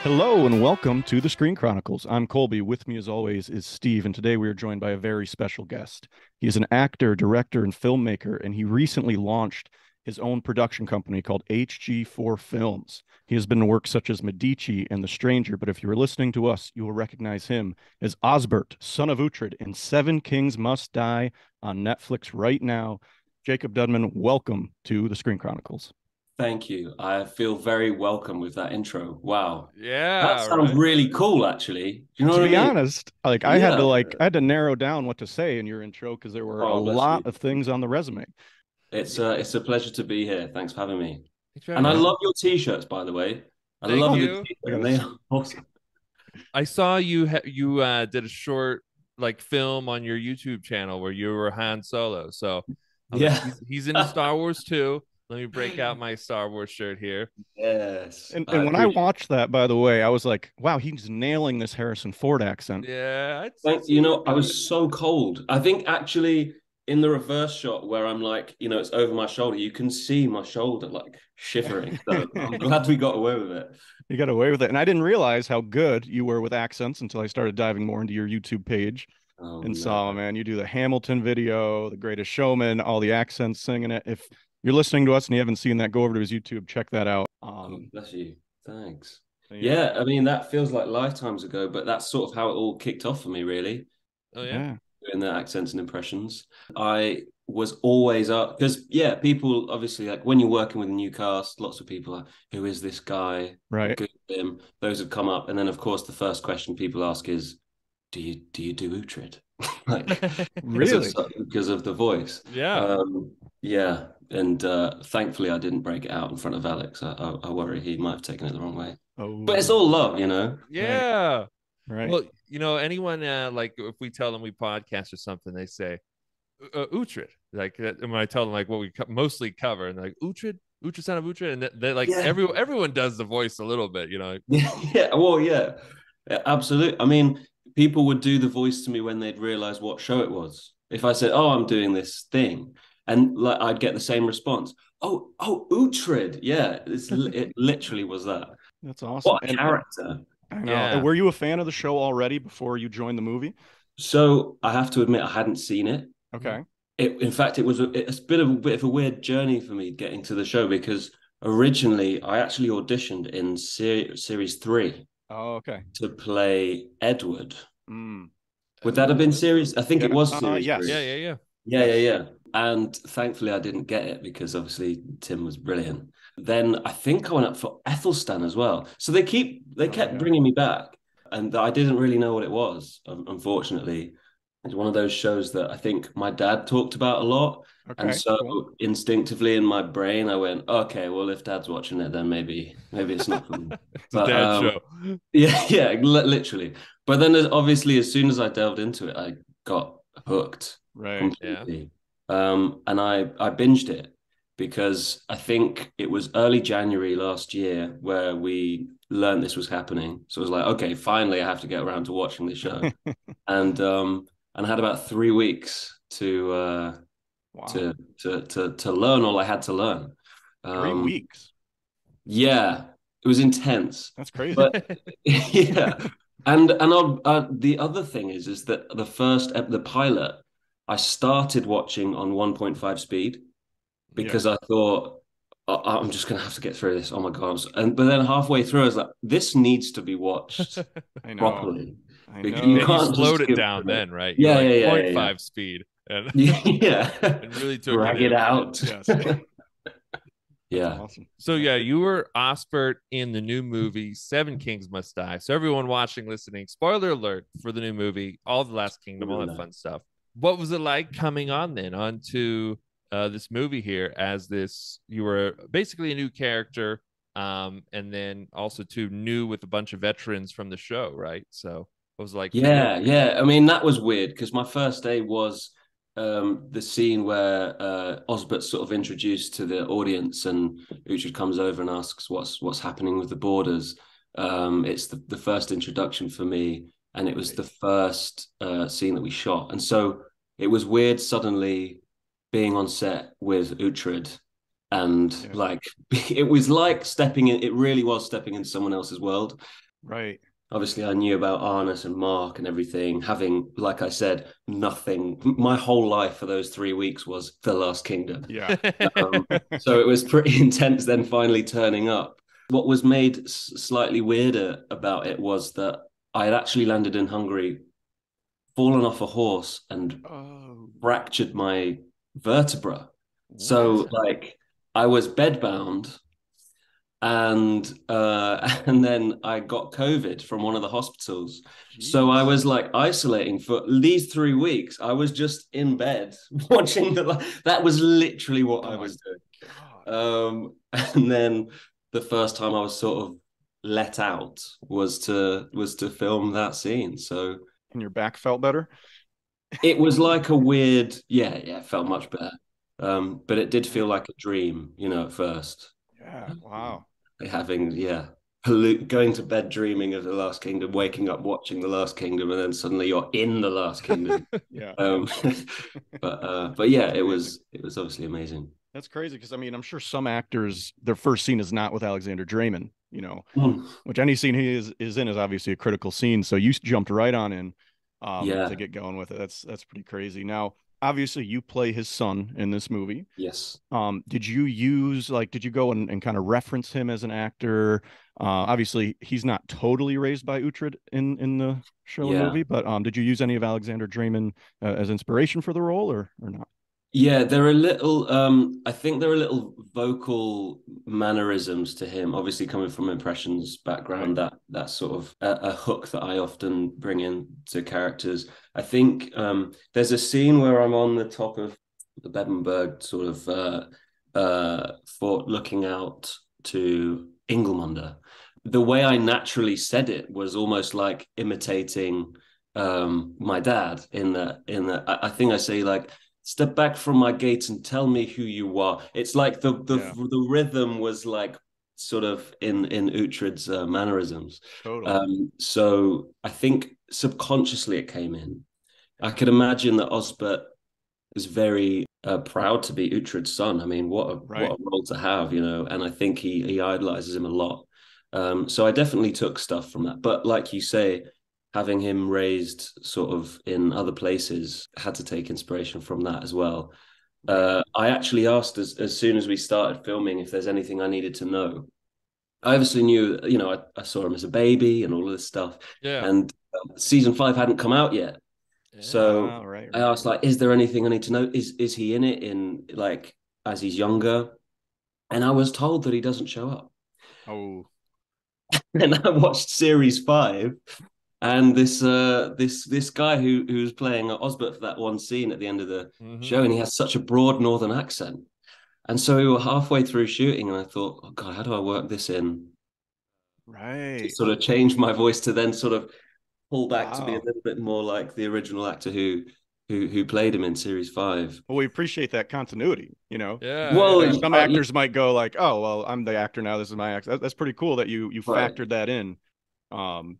Hello and welcome to the Screen Chronicles. I'm Colby. With me, as always, is Steve, and today we are joined by a very special guest. He is an actor, director, and filmmaker, and he recently launched his own production company called HG4 Films. He has been in work such as Medici and The Stranger, but if you are listening to us, you will recognize him as Osbert, son of Uhtred, in Seven Kings Must Die on Netflix right now. Jacob Dudman, welcome to the Screen Chronicles. Thank you. I feel very welcome with that intro. Wow. That Yeah, sounds right. really cool, actually. Do you know To what I be mean? honest, Yeah. I had to narrow down what to say in your intro because there were a Oh, bless lot you. of things on the resume. It's a pleasure to be here. Thanks for having me. Thanks for And having I us. Yeah, love your t-shirts, by the way. I Thank love oh, your you. I t-shirt, and gotta. they are awesome. I saw you did a short like film on your YouTube channel where you were Han Solo. So I was like, Yeah. he's into Star Wars too. Let me break out my Star Wars shirt here. Yes. And I when I appreciate it. watched that, by the way, I was like, wow, he's nailing this Harrison Ford accent. Yeah, Thank it's a good I movie. was so cold. I think actually in the reverse shot where I'm like, it's over my shoulder, you can see my shoulder like shivering. So I'm glad we got away with it. You got away with it. And I didn't realize how good you were with accents until I started diving more into your YouTube page Oh and no. saw, man, you do the Hamilton video, The Greatest Showman, all the accents singing it. If you're listening to us and you haven't seen that, go over to his YouTube, check that out. Oh, bless you. Thanks. Yeah, Yeah, I mean, that feels like lifetimes ago, but that's sort of how it all kicked off for me, really, Oh yeah. yeah, doing the accents and impressions. I was always up because, yeah, people obviously, like when you're working with a new cast, lots of people are, who is this guy? right. Google him. Those have come up. And then, of course, the first question people ask is, do you do Uhtred? Like, Really? because of the voice. Yeah. Yeah, and thankfully I didn't break it out in front of Alex. I worry he might have taken it the wrong way. But it's Oh, all love. right, Yeah. right. Well, anyone like if we tell them we podcast or something, they say Uhtred. Like when I tell them like what we mostly cover, and they're like Uhtred, son of Uhtred, and they like Yeah, everyone does the voice a little bit, yeah, yeah. Well, yeah, absolutely. I mean, people would do the voice to me when they'd realize what show it was. If I said, "Oh, I'm doing this thing," and like I'd get the same response. Oh, Uhtred. Yeah, it literally was that. That's awesome. What a And character. I know. And Yeah. were you a fan of the show already before you joined the movie? So I have to admit, I hadn't seen it. Okay. In fact, it's been a bit of a weird journey for me getting to the show because originally I actually auditioned in series three Oh, okay. to play Edward. Mm. Would that have Edward. been series? I think Yeah. it was series Yes. three. Yeah, yeah, yeah. Yeah, yeah, Yes. yeah. And thankfully, I didn't get it because obviously Tim was brilliant. Then I think I went up for Ethelstan as well. So they Oh, kept yeah. bringing me back, and I didn't really know what it was. Unfortunately, it's one of those shows that I think my dad talked about a lot, and Okay. so Cool. instinctively in my brain, I went, okay, well, if Dad's watching it, then maybe it's not for me. It's a But dad show. yeah, yeah, literally. But then, obviously, as soon as I delved into it, I got hooked Right. Yeah. completely. And I binged it because I think it was early January last year where we learned this was happening. So it was like, okay, finally, I have to get around to watching the show, and I had about 3 weeks Wow. to learn all I had to learn. Three Um, weeks. yeah, it was intense, That's crazy. but yeah. The other thing is that the pilot I started watching on 1.5 speed Yeah. because I thought I'm just gonna have to get through this. Oh my god! And but then halfway through, I was like, this needs to be watched I know. properly I because you Yeah, know. you can't just slowed it skip down through it. then, right? You were Yeah, like yeah, point yeah, five speed and yeah, yeah. Yeah. and really took it Drag it in. out. Yes. That's Yeah. awesome. So yeah, you were Osbert in the new movie Seven Kings Must Die. So everyone watching, listening, spoiler alert for the new movie, all the Last Kingdom, all that fun stuff. What was it like coming on then onto this movie here as this? You were basically a new character, and then also too new with a bunch of veterans from the show, right? So what was it like for you? Yeah, yeah. I mean, that was weird because my first day was the scene where Osbert's sort of introduced to the audience, and Uhtred comes over and asks what's happening with the borders. It's the first introduction for me, and it was Right. the first scene that we shot, and so it was weird suddenly being on set with Uhtred, and Yeah. like it was like stepping in. It really was stepping into someone else's world. Right. Obviously, I knew about Arnis and Mark and everything, having, like I said, nothing. My whole life for those 3 weeks was The Last Kingdom. Yeah. So it was pretty intense then finally turning up. What was made slightly weirder about it was that I had actually landed in Hungary, fallen off a horse, and Oh, fractured my vertebra. So, what? like, I was bedbound, and and then I got COVID from one of the hospitals. So I Jeez. was like isolating for these 3 weeks. I was just in bed watching that was literally what Oh I my was doing. God. And then the first time I was sort of let out was to film that scene. So And your back felt better? it was like a weird, yeah, it felt much better. But it did feel Man. like a dream, at first. Yeah. Wow. Having, yeah, going to bed dreaming of the Last Kingdom, waking up watching the Last Kingdom, and then suddenly you're in the Last Kingdom. Yeah. Um, but yeah, That's amazing. it was obviously amazing. That's crazy because I mean, I'm sure some actors, their first scene is not with Alexander Draymond, Mm. which any scene he is in is obviously a critical scene. So you jumped right on in to Yeah. get going with it. That's pretty crazy. Now, obviously, you play his son in this movie. Yes. Did you use did you go and kind of reference him as an actor? Obviously, he's not totally raised by Uhtred in the show and Yeah. movie, but did you use any of Alexander Draymond as inspiration for the role or not? Yeah, I think there are little vocal mannerisms to him, obviously coming from Impressions Right. background, that sort of a hook that I often bring in to characters. I think there's a scene where I'm on the top of the Bevenberg sort of fort looking out to Inglemunder. The way I naturally said it was almost like imitating my dad in that I think I say like, step back from my gate and tell me who you are. It's like Yeah, the rhythm was like sort of in Uhtred's mannerisms. totally. So I think subconsciously it came in. I could imagine that Osbert is very proud to be Uhtred's son. I mean, what Right. a role to have, and I think he idolizes him a lot. So I definitely took stuff from that. But like you say, having him raised sort of in other places, had to take inspiration from that as well. Right. I actually asked as soon as we started filming if there's anything I needed to know. I obviously knew, I saw him as a baby and all of this stuff. Yeah. And season 5 hadn't come out yet. So Right, I right. asked, like, is there anything I need to know? Is he in it in like as he's younger? And I was told that he doesn't show up. Oh, And I watched series 5, and this guy who was playing Osbert for that one scene at the end of the Mm-hmm. show, and he has such a broad northern accent. And so we were halfway through shooting, and I thought, oh God, how do I work this in to right. sort of change my voice to then sort of pull back to be a Wow. little bit more like the original actor who played him in series 5. Well, we appreciate that continuity. Yeah, Well, Like yeah. some yeah, actors might go like, "Oh, well, I'm the actor now. This is my actor." That's pretty cool that you right. factored that in. Um,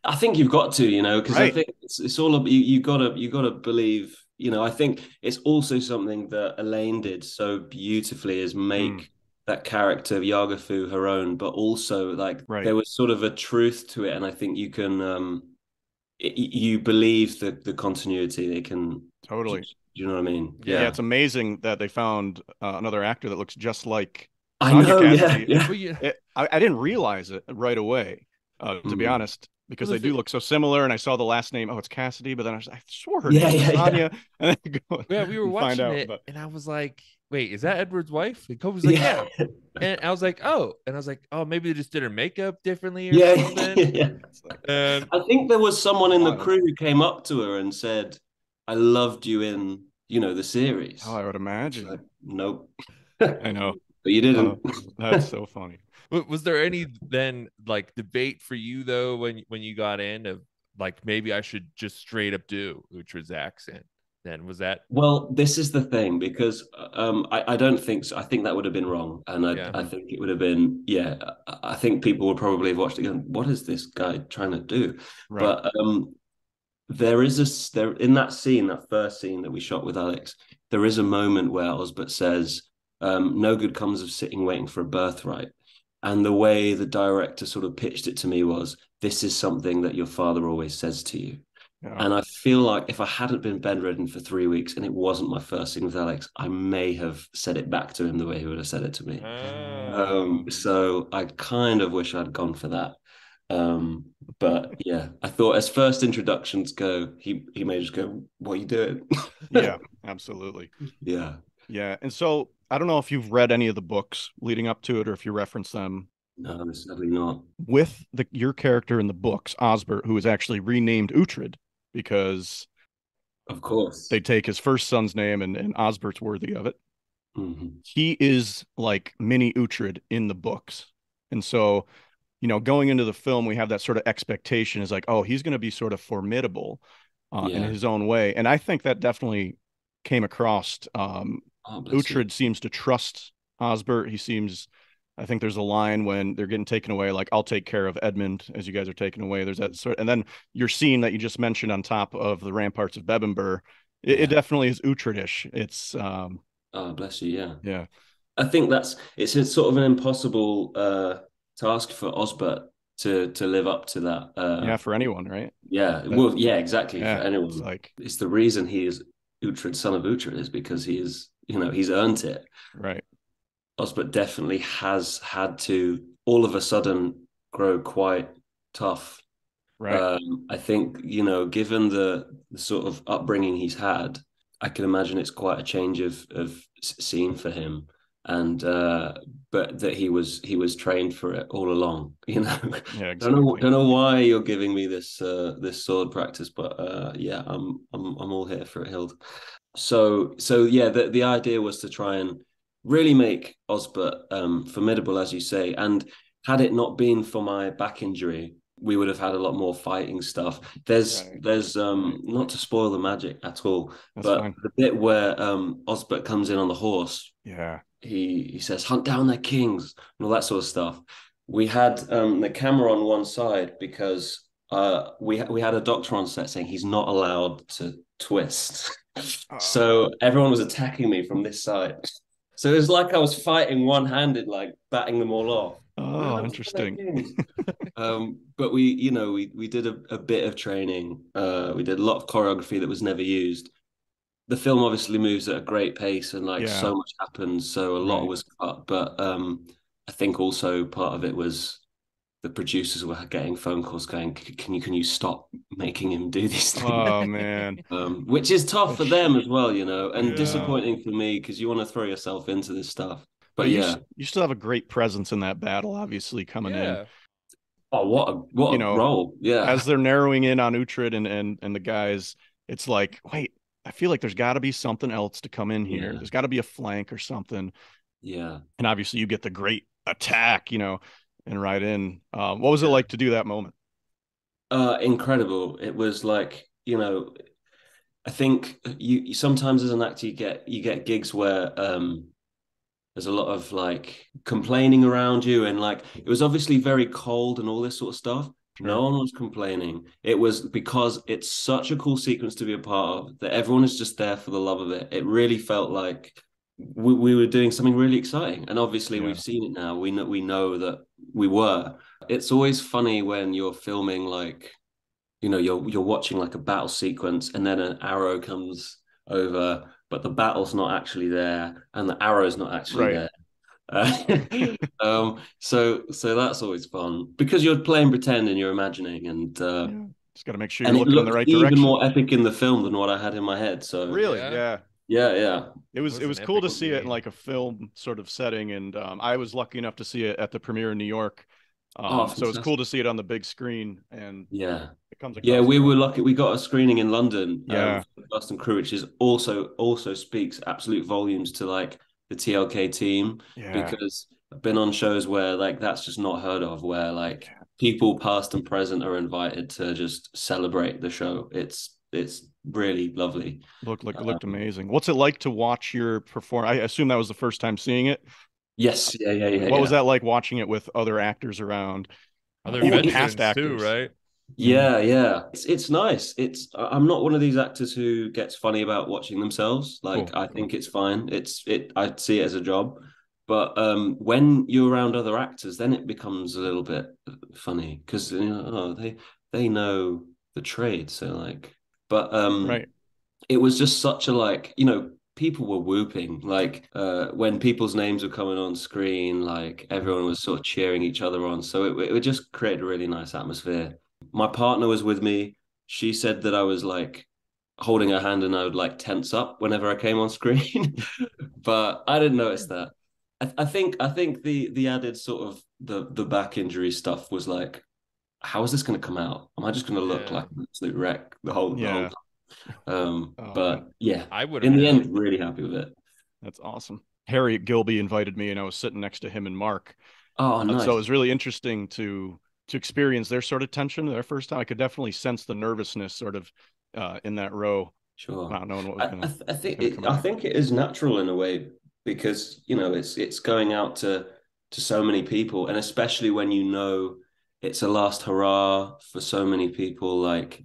I think you've got to, because I right. think it's all about you gotta believe, I think it's also something that Elaine did so beautifully is Mm, make that character of Yagafu her own, but also like right. there was sort of a truth to it, and I think you can you believe the continuity they can. Do Totally. you know what I mean? Yeah, Yeah. it's amazing that they found another actor that looks just like I Sonya know, yeah, Cassidy. yeah. Well, yeah. I didn't realize it right away, to be Mm. honest, Well, because they do look so similar. And I saw the last name. Oh, it's Cassidy, but then I swore her Yeah, name was yeah, yeah. Sonya, and then go yeah, we were and find watching out. it, But and I was like, "Wait, is that Edward's wife?" And Kobe was like, "Yeah," Yeah. and I was like, "Oh," and I was like, "Oh, maybe they just did her makeup differently or Yeah, something." yeah. it's like And I think there was someone in the wild. crew who came up to her and said, "I loved you in, the Oh, series." I would She's like, imagine. nope, I know. but you Oh, didn't. that's so funny. was there any then like debate for you though when you got in of like maybe I should just straight up do Uhtred's accent? Then was that Well, this is the thing because I don't think so. I think that would have been wrong, and yeah I Mm, think it would have been, yeah. I think people would probably have watched it going, "What is this guy trying to do?" right. But there is there in that scene, that first scene that we shot with Alex, there is a moment where Osbert says, "No good comes of sitting waiting for a birthright." And the way the director sort of pitched it to me was, this is something that your father always says to you. Yeah. And I feel like if I hadn't been bedridden for 3 weeks and it wasn't my first scene with Alex, I may have said it back to him the way he would have said it to me. So I kind of wish I'd gone for that. But yeah, I thought as first introductions go, he may just go, "What are you doing?" Yeah, absolutely. Yeah. Yeah. And so I don't know if you've read any of the books leading up to it or if you reference them. No, sadly not. With your character in the books, Osbert, who is actually renamed Uhtred because Of course. they take his first son's name and Osbert's worthy of it. Mm-hmm. He is like mini Uhtred in the books. And so, going into the film, we have that sort of expectation is like, oh, he's going to be sort of formidable in his own way. And I think that definitely came across. Uhtred seems to trust Osbert. I think there's a line when they're getting taken away, like, I'll take care of Edmund as you guys are taken away. There's that sort, and then your scene that you just mentioned on top of the ramparts of Bevenberg, it definitely is Uhtred-ish. It's oh, bless you. Yeah. Yeah. I think it's a sort of an impossible task for Osbert to live up to that. Yeah, for anyone, right? Well, yeah, exactly. Yeah, for anyone. it's it's the reason he is Uhtred, son of Uhtred, is because he is, he's earned it. Right. Osbert definitely has had to all of a sudden grow quite tough. Right. I think, given the sort of upbringing he's had, I can imagine it's quite a change of scene for him. And but that he was trained for it all along. Yeah, exactly. Don't know why you're giving me this this sword practice, but yeah, I'm all here for it, Hild. So yeah, the idea was to try and really make Osbert formidable, as you say. And had it not been for my back injury, we would have had a lot more fighting stuff. There's not to spoil the magic at all, but fine. the bit where Osbert comes in on the horse, he says, "Hunt down their kings," and all that sort of stuff. We had the camera on one side because we had a doctor on set saying he's not allowed to twist. So everyone was attacking me from this side. So it was like I was fighting one-handed, like batting them all off. Oh, interesting. But we did a bit of training. We did a lot of choreography that was never used. The film obviously moves at a great pace and so much happens, so a lot was cut. But I think also part of it was the producers were getting phone calls going, can you stop making him do these things? Oh man. Which is tough for them as well, and disappointing for me because you want to throw yourself into this stuff. But you still have a great presence in that battle, obviously, coming in. Oh, what a role. Yeah. As they're narrowing in on Uhtred and the guys, it's like, wait, I feel like there's got to be something else to come in here. There's got to be a flank or something. Yeah. And obviously you get the great attack, and right in. What was it like to do that moment? Incredible. It was like, I think you sometimes as an actor you get gigs where there's a lot of like complaining around you, and like it was obviously very cold and all this sort of stuff. Sure. No one was complaining. It was because it's such a cool sequence to be a part of that everyone is just there for the love of it. It really felt like we were doing something really exciting, and obviously we've seen it now. We know that we were. It's always funny when you're filming, like, you're watching like a battle sequence and then an arrow comes over, but the battle's not actually there and the arrow's not actually there. So that's always fun because you're playing pretend and you're imagining, and just got to make sure you're looking in the right direction. Even more epic in the film than what I had in my head. So really, yeah. It was cool to see it in like a film sort of setting, and I was lucky enough to see it at the premiere in New York. So it's cool to see it on the big screen, and it comes. Yeah, we were lucky. We got a screening in London. For the cast and crew, which is also speaks absolute volumes to like the TLK team, because I've been on shows where like that's just not heard of, where like people past and present are invited to just celebrate the show. It's really lovely. Looked amazing. What's it like to watch your perform? I assume that was the first time seeing it. Yes. Yeah. What was that like watching it with other actors around? Even past actors too, right? Yeah. It's nice. I'm not one of these actors who gets funny about watching themselves. Like, cool. I think it's fine. I'd see it as a job. But when you're around other actors, then it becomes a little bit funny because they know the trade. So like, but Right. it was just such a like, people were whooping like when people's names were coming on screen, like everyone was sort of cheering each other on. So it just created a really nice atmosphere. My partner was with me. She said that I was like holding her hand and I would like tense up whenever I came on screen, but I didn't notice that. I think the added sort of the back injury stuff was like, how is this going to come out? Am I just going to look Yeah. like an absolute wreck the whole Yeah. time? Oh man, But yeah, I would in have the been. end, really happy with it. that's awesome. Harriet Gilby invited me, and I was sitting next to him and Mark. Oh, So it nice. was really interesting to experience their sort of tension their first time. I could definitely sense the nervousness sort of in that row, Sure. not knowing what I was think gonna come I out. think it is natural in a way because it's going out to so many people, and especially when it's a last hurrah for so many people. Like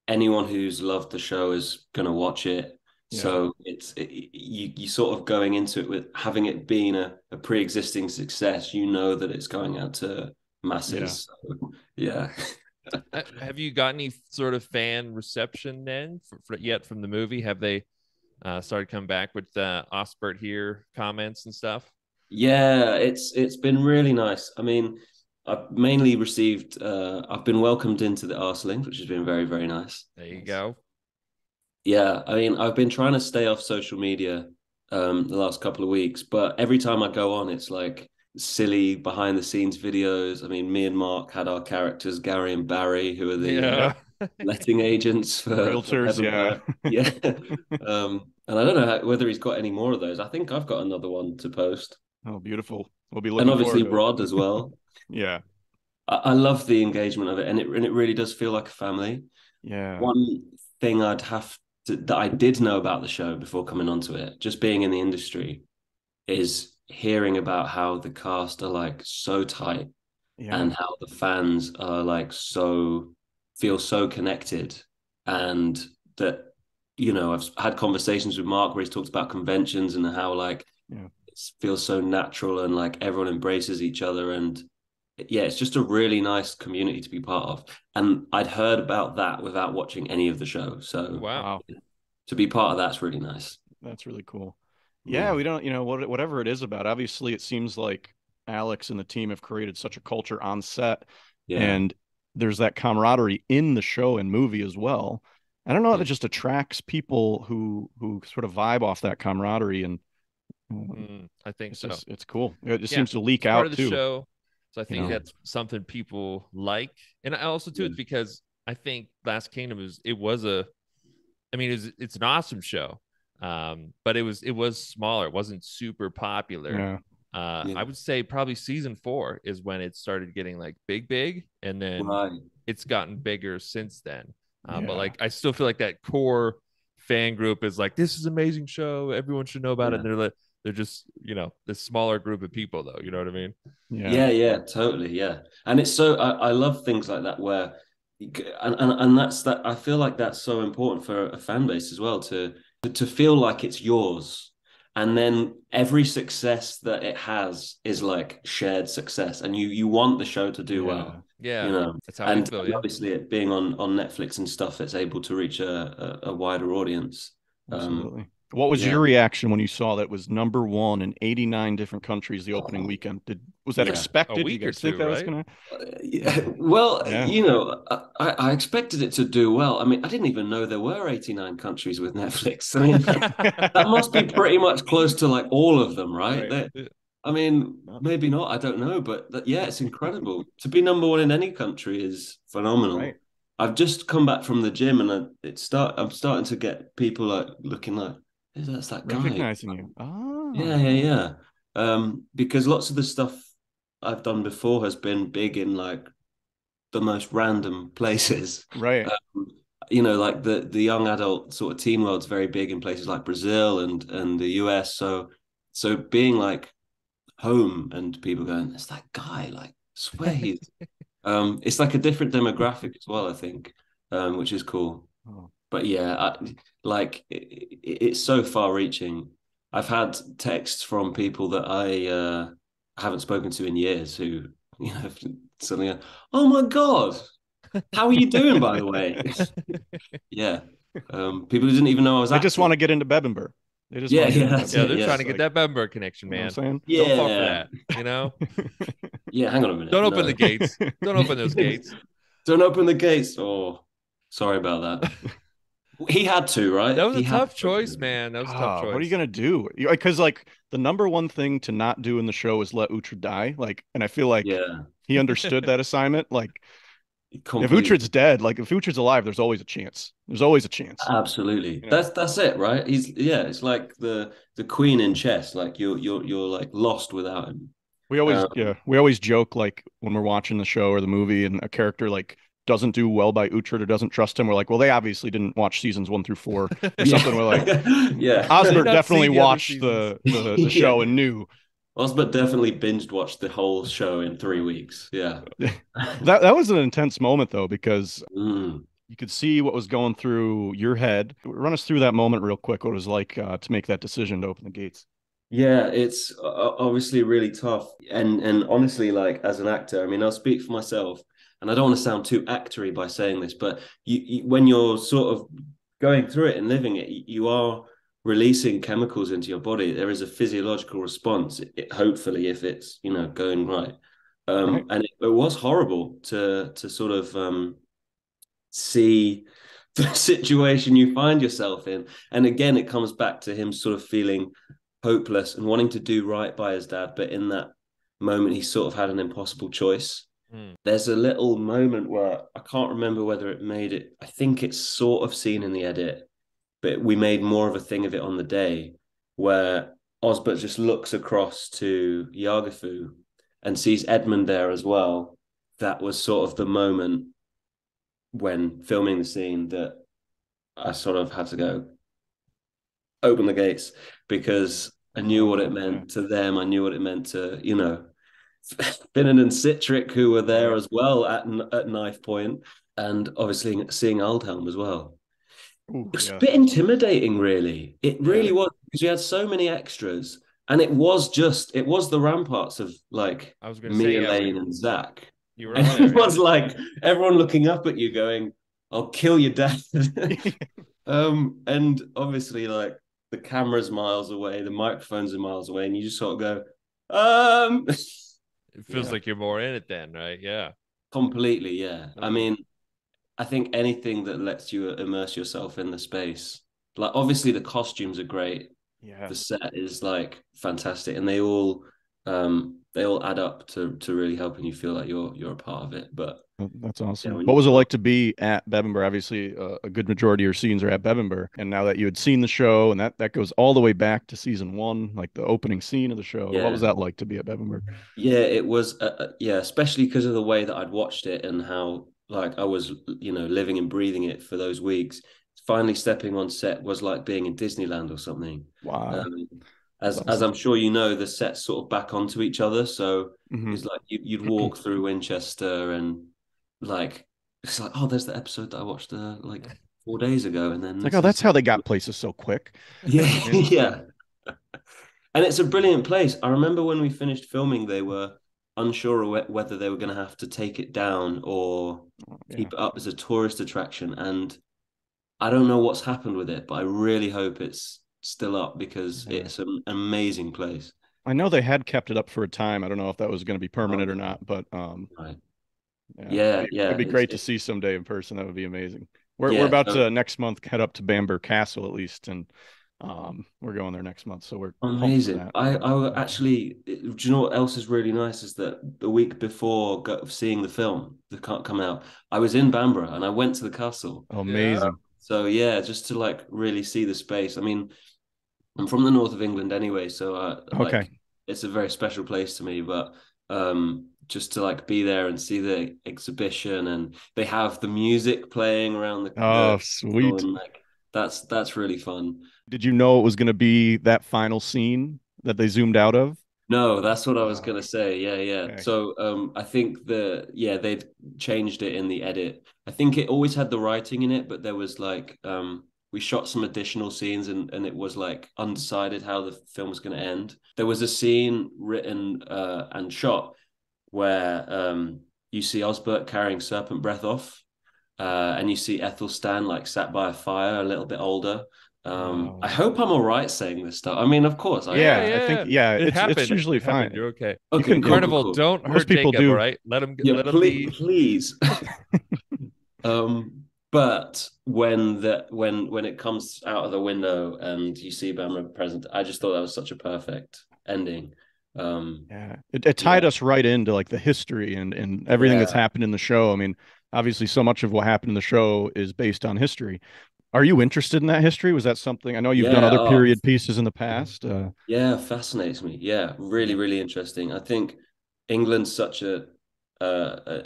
anyone who's loved the show is gonna watch it. Yeah, So you sort of going into it with having it being a pre-existing success, that it's going out to yeah. masses. So, yeah. Have you got any sort of fan reception then yet from the movie? Have they started coming back with Osbert here comments and stuff? Yeah, it's been really nice. I mean, I've mainly received I've been welcomed into the Arselings, which has been very, very nice. There you go. Yeah, I mean, I've been trying to stay off social media the last couple of weeks, but every time I go on, it's like silly behind the scenes videos. I mean, me and Mark had our characters, Gary and Barry, who are the Yeah. letting agents for Realtors, yeah. Bevenberg. Yeah. And I don't know whether he's got any more of those. I think I've got another one to post. Oh, beautiful. We'll be And looking obviously forward to it. Rod as well. Yeah, I love the engagement of it, and it really does feel like a family. yeah, One thing that I did know about the show before coming onto it, just being in the industry, is hearing about how the cast are like so tight yeah, and how the fans are like feel so connected, and that I've had conversations with Mark where he's talked about conventions and how like yeah. it feels so natural and like everyone embraces each other, and yeah, it's just a really nice community to be part of. And I'd heard about that without watching any of the show. So Wow. Wow, to be part of that's really nice. that's really cool. Yeah, Yeah. we don't, whatever it is about. Obviously, it seems like Alex and the team have created such a culture on set, Yeah. and there's that camaraderie in the show and movie as well. I don't know if Yeah. it just attracts people who sort of vibe off that camaraderie, and I think it's so. just it's cool. It just Yeah, seems to leak it's part out of the too. show. So I You think know, that's something people like. And I also too, Yeah. it's because I think Last Kingdom it's an awesome show. But it was smaller. It wasn't super popular. yeah, Yeah. I would say probably season 4 is when it started getting like big, and then Right. it's gotten bigger since then. But yeah, like I still feel like that core fan group is like, this is an amazing show. Everyone should know about it. Yeah. And they're just, this smaller group of people though. You know what I mean? yeah, Yeah, totally. Yeah. And it's so I love things like that where and that I feel like that's so important for a fan base as well to feel like it's yours. And then every success that it has is like shared success. And you want the show to do yeah, well, Yeah, you know. that's how I And feel. Yeah. obviously it being on Netflix and stuff, it's able to reach a wider audience. absolutely. What was Yeah. your reaction when you saw that it was #1 in 89 different countries the opening weekend? Was that Yeah. A expected? Do you week or guys think two, that was right? gonna? Well, Yeah, I expected it to do well. I mean, I didn't even know there were 89 countries with Netflix. I mean, that must be pretty much close to like all of them, right? right. I mean, maybe not. I don't know, but yeah, it's incredible to be #1 in any country is Right. phenomenal. I've just come back from the gym, and I'm starting to get people like looking like, that's that guy. Recognizing you. Yeah, Ah, yeah, yeah. Because lots of the stuff I've done before has been big in like the most random places. right. Like the young adult sort of teen world's very big in places like Brazil and the US. So being like home and people going, "It's that guy." Like, swear he's. It's like a different demographic as well, I think, which is cool. Oh, But yeah, like it's so far reaching. I've had texts from people that I haven't spoken to in years who, suddenly go, "Oh my God, how are you doing, by the way?" Yeah. People who didn't even know I was They just want acting. to get into Bevenberg. They just Yeah, want to get yeah, into that's Yeah, Bevenberg. it. they're Yeah. trying to It's get like, that Bevenberg connection, you know what man. I'm saying? Don't fall for Yeah. that, you know? Yeah, hang on a minute. Don't open No. the gates. Don't open those gates. Don't open the gates. Oh, sorry about that. He had to, right? That was a He had tough to open choice, the gate. man. That was a tough Ah, what are you choice. gonna do? Because like the number one thing to not do in the show is let Uhtred die. Like, and I feel like Yeah, he understood that assignment. Like, if completely. Uhtred's dead, like if Uhtred's alive, there's always a chance. There's always a chance. Absolutely. You know, That's it, right? It's like the queen in chess. Like you're like lost without him. Um, we always joke like when we're watching the show or the movie, and a character like doesn't do well by Uhtred or doesn't trust him. We're like, well, they obviously didn't watch seasons 1 through 4 or something. We're like, yeah. Yeah. They've Osbert not definitely seen the other watched seasons. the Yeah. show and knew. Osbert definitely binge watched the whole show in 3 weeks. Yeah. That was an intense moment though, because Mm. you could see what was going through your head. Run us through that moment real quick. What it was like to make that decision to open the gates. Yeah, it's obviously really tough. And honestly, like as an actor, I mean, I'll speak for myself, and I don't want to sound too actory by saying this, but when you're sort of going through it and living it, you are releasing chemicals into your body. There is a physiological response, hopefully, if it's, going right. Right. And it was horrible to sort of see the situation you find yourself in. And again, it comes back to him sort of feeling hopeless and wanting to do right by his dad, but in that moment he sort of had an impossible choice. There's a little moment where I can't remember whether it made it, I think it's sort of seen in the edit, but we made more of a thing of it on the day, where Osbert just looks across to Yagafu and sees Edmund there as well. That was sort of the moment when filming the scene that I sort of had to go open the gates, because I knew what it meant to them. I knew what it meant to, Finnan and Citric, who were there Right. as well at knife point, and obviously seeing Aldhelm as well. Ooh, It was a yeah. bit intimidating, really. It Yeah. really was, because you had so many extras, and it was the ramparts of like I was going to me, say, yeah, Elaine, and Zach. you were And up there. it Yeah. was like everyone looking up at you going, "I'll kill your dad." And obviously, like the camera's miles away, the microphones are miles away, and you just sort of go, It feels Yeah. like you're more in it then, right? Yeah. completely, yeah. I Mm. mean, I think anything that lets you immerse yourself in the space, like obviously the costumes are great, Yeah. the set is like fantastic, and they all add up to really helping you feel like you're a part of it. But That's yeah, awesome. when What you've was it got like to be at Bevenberg? Obviously, a good majority of your scenes are at Bevenberg, and now that you had seen the show, and that goes all the way back to season 1, like the opening scene of the show. What was yeah. that like to be at Bevenberg? Yeah, it was, yeah, especially because of the way that I'd watched it and how like I was, living and breathing it for those weeks. Finally stepping on set was like being in Disneyland or something. Wow, Um, that's as awesome. I'm sure you know, the sets sort of back onto each other. So Hmm. it's like you'd walk through Winchester, and like it's like, oh, there's the episode that I watched like 4 days ago, and then It's like, this oh, is that's how they got places so quick. yeah, Yeah. yeah. And it's a brilliant place. I remember when we finished filming, they were unsure of whether they were going to have to take it down or Yeah. keep it up as a tourist attraction. And I don't know what's happened with it, but I really hope it's still up, because Yeah. it's an amazing place. I know they had kept it up for a time. I don't know if that was going to be permanent or Okay. not, but Right. yeah, Yeah, it'd yeah. be It's great to see someday in person. That would be amazing. We're yeah. about So to next month head up to Bamberg Castle at least, and we're going there next month, so we're pumped for amazing. that. I actually, do you know what else is really nice is that the week before seeing the film, that can't come out, I was in Bamborough and I went to the castle. Yeah. Amazing. So yeah, just to like really see the space. I mean, I'm from the north of England anyway, so Okay. like it's a very special place to me. But just to like be there and see the exhibition, and they have the music playing around the Oh, sweet. and like that's really fun. Did you know it was going to be that final scene that they zoomed out of? No, that's what I was Uh, gonna say. Yeah, yeah. okay. So I think they've changed it in the edit. I think it always had the writing in it, but there was like we shot some additional scenes, and it was like undecided how the film was going to end. There was a scene written and shot where you see Osbert carrying serpent breath off, and you see Ethelstan like sat by a fire, a little bit older. I hope I'm all right saying this stuff. I mean, of course, I think it happened. it's usually fine. You're okay. Okay, can, Carnival, cool. don't Most hurt people Jacob, do. all right? Let him Yeah, let him please, be. please. But when it comes out of the window and you see Bevenberg present, I just thought that was such a perfect ending. It tied us right into like the history and everything that's happened in the show. I mean, obviously, so much of what happened in the show is based on history. Are you interested in that history? Was that something? I know you've done other period pieces in the past. Yeah, fascinates me. Yeah, really, really interesting. I think England's such an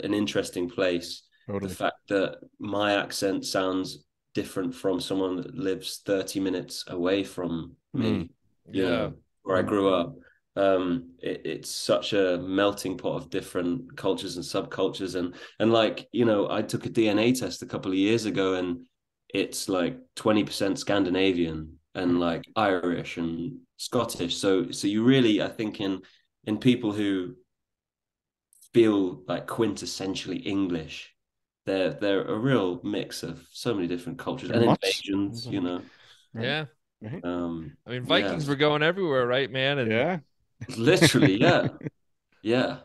interesting place. Totally. The fact that my accent sounds different from someone that lives 30 minutes away from me, you know, where I grew up. It's such a melting pot of different cultures and subcultures, and like, you know, I took a DNA test a couple of years ago, and it's like 20% Scandinavian and like Irish and Scottish. So you really, I think, in people who feel like quintessentially English, they're a real mix of so many different cultures and invasions, you know. Right. Yeah. Right. I mean, Vikings were going everywhere, right, man? And literally, yeah.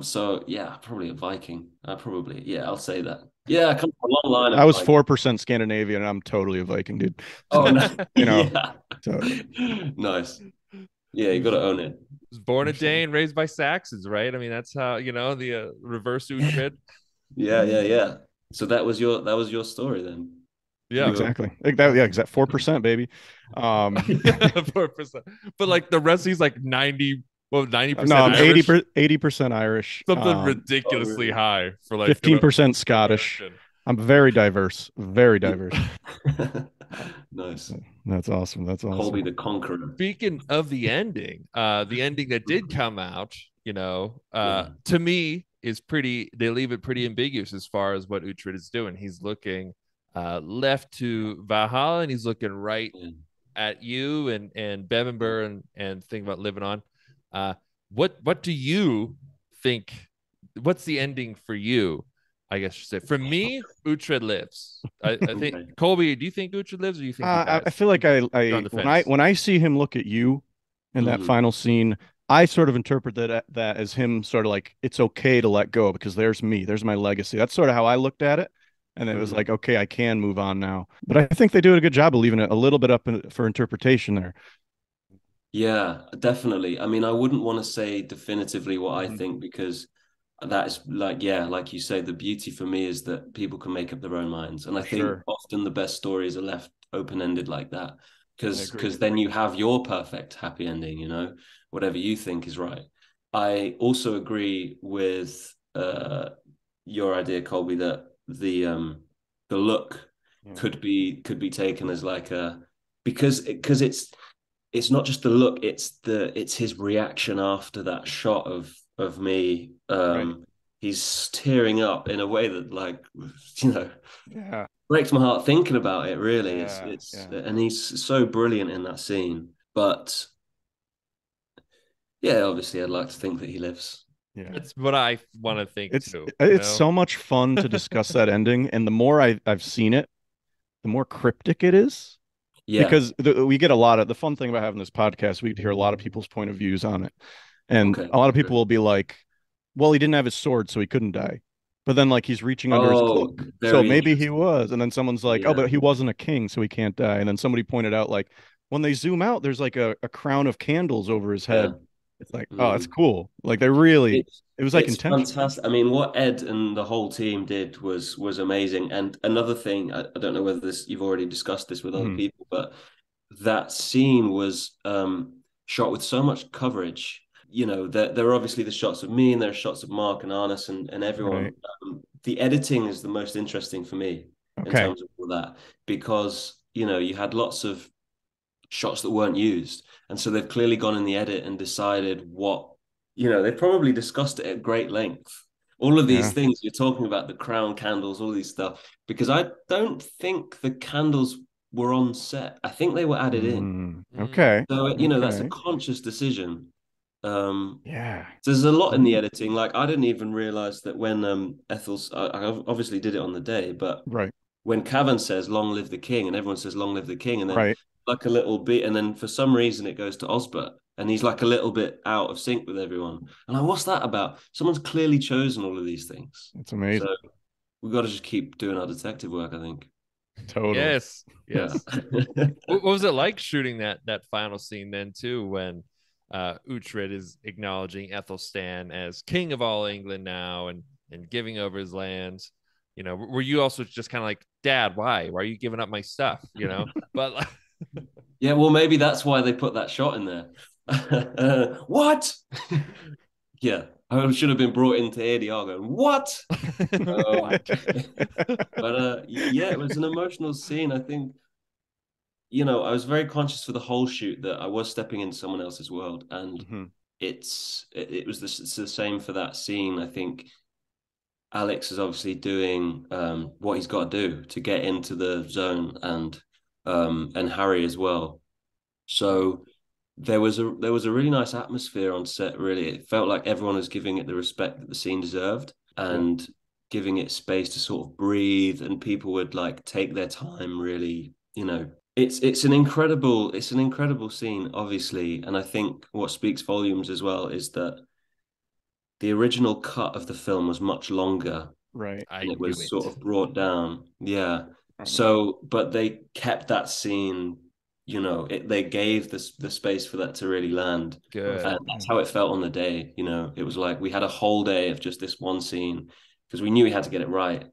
So yeah, probably a Viking. I'll say that. Yeah, I come from a long line of I was 4% Scandinavian, and I'm totally a Viking, dude. Oh no, you know, yeah, totally. Nice. Yeah, you got to own it. Was born a Dane, raised by Saxons, right? I mean, that's how, you know, the reverse Uhtred. Yeah. So that was your story then. Yeah, exactly. Like that, yeah, exactly. 4%, baby. 4%. But like the rest, he's like 90. Well, 90%. No, I'm Irish. 80% Irish. Something ridiculously high for like 15% Scottish. I'm very diverse. Very diverse. Nice. That's awesome. That's awesome. Colby the Conqueror. Speaking of the ending that did come out, you know, to me is pretty. They leave it pretty ambiguous as far as what Uhtred is doing. He's looking left to Valhalla, and he's looking right at you and Bevenberg and think about living on. What do you think? What's the ending for you? I guess you say. For me, Uhtred lives. I think Colby. Do you think Uhtred lives, or do you think he dies? I feel like when I see him look at you in that final scene, I sort of interpret that as him sort of like, it's okay to let go because there's me, there's my legacy. That's sort of how I looked at it. And it was like, okay, I can move on now. But I think they do a good job of leaving it a little bit up for interpretation there. Yeah, definitely. I mean, I wouldn't want to say definitively what I think, because that is like, like you say, the beauty for me is that people can make up their own minds. And I think often the best stories are left open-ended like that, because then you have your perfect happy ending, you know, whatever you think is right. I also agree with your idea, Colby, that the look could be taken as like because it's not just the look, it's his reaction after that shot of me. He's tearing up in a way that, like, you know, breaks my heart thinking about it, really. And he's so brilliant in that scene. But yeah, obviously I'd like to think that he lives. Yeah, that's what I want to think too. It's so much fun to discuss that ending, and the more I've seen it, the more cryptic it is. Yeah, because we get a lot of the fun thing about having this podcast. We hear a lot of people's point of views on it, and a lot of people will be like, "Well, he didn't have his sword, so he couldn't die." But then, like, he's reaching under his cloak, so maybe he was. And then someone's like, "Oh, but he wasn't a king, so he can't die." And then somebody pointed out, like, when they zoom out, there's like a crown of candles over his head. It's like, oh, that's cool. Like, they really, it was like intentional. Fantastic. I mean, what Ed and the whole team did was amazing. And another thing, I don't know whether you've already discussed this with other people, but that scene was shot with so much coverage. You know, there are obviously the shots of me, and there are shots of Mark and Arnis and everyone. The editing is the most interesting for me in terms of all that, because, you know, you had lots of shots that weren't used. And so they've clearly gone in the edit and decided what, you know, they probably discussed it at great length. All of these things you're talking about, the crown candles, all these stuff, because I don't think the candles were on set. I think they were added in. Okay. So, that's a Okay. conscious decision. Yeah. So there's a lot in the editing. Like, I didn't even realize that when I obviously did it on the day, but Right. when Cavan says "Long live the king" and everyone says "Long live the king," and then Right. like a little bit, and then for some reason it goes to Osbert, and he's like a little bit out of sync with everyone. And like, what's that about? Someone's clearly chosen all of these things. It's amazing. So we've got to just keep doing our detective work, I think. Totally. Yes. Yeah. What was it like shooting that final scene then too, when Uhtred is acknowledging Ethelstan as king of all England now and giving over his lands? Were you also just kind of like, Dad, why are you giving up my stuff? But Yeah, well, maybe that's why they put that shot in there. What? Yeah, I should have been brought into ADR going, what? What? But yeah, it was an emotional scene. I think, I was very conscious for the whole shoot that I was stepping into someone else's world, and it was the same for that scene. I think Alex is obviously doing what he's got to do to get into the zone, and Harry as well. So there was a really nice atmosphere on set. Really, it felt like everyone was giving it the respect that the scene deserved, and giving it space to sort of breathe, and people would like take their time. Really, it's an incredible scene, obviously, and I think what speaks volumes as well is that the original cut of the film was much longer. Right. And it was sort of brought down. Yeah. So, but they kept that scene, they gave the space for that to really land. Good. And that's how it felt on the day. It was like we had a whole day of just this one scene because we knew we had to get it right.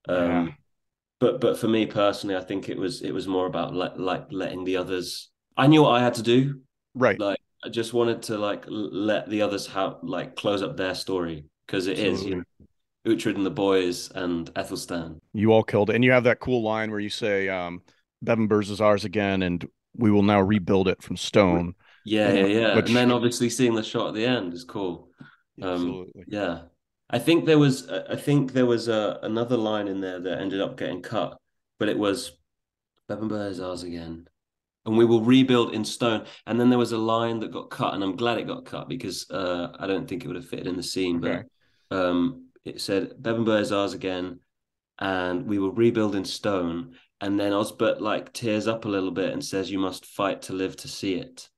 But for me personally, I think it was more about like letting the others. I knew what I had to do. Right. Like, I just wanted to like let the others close up their story, because it is, Uhtred and the boys and Ethelstan. You all killed it. And you have that cool line where you say, Bevenberg is ours again, and we will now rebuild it from stone. Yeah. And then obviously seeing the shot at the end is cool. Absolutely. Yeah. I think there was another line in there that ended up getting cut, but it was Bevenberg is ours again, and we will rebuild in stone. And then there was a line that got cut, and I'm glad it got cut because I don't think it would have fitted in the scene. Okay. But it said Bevenberg is ours again, and we will rebuild in stone. And then Osbert like tears up a little bit and says, "You must fight to live to see it."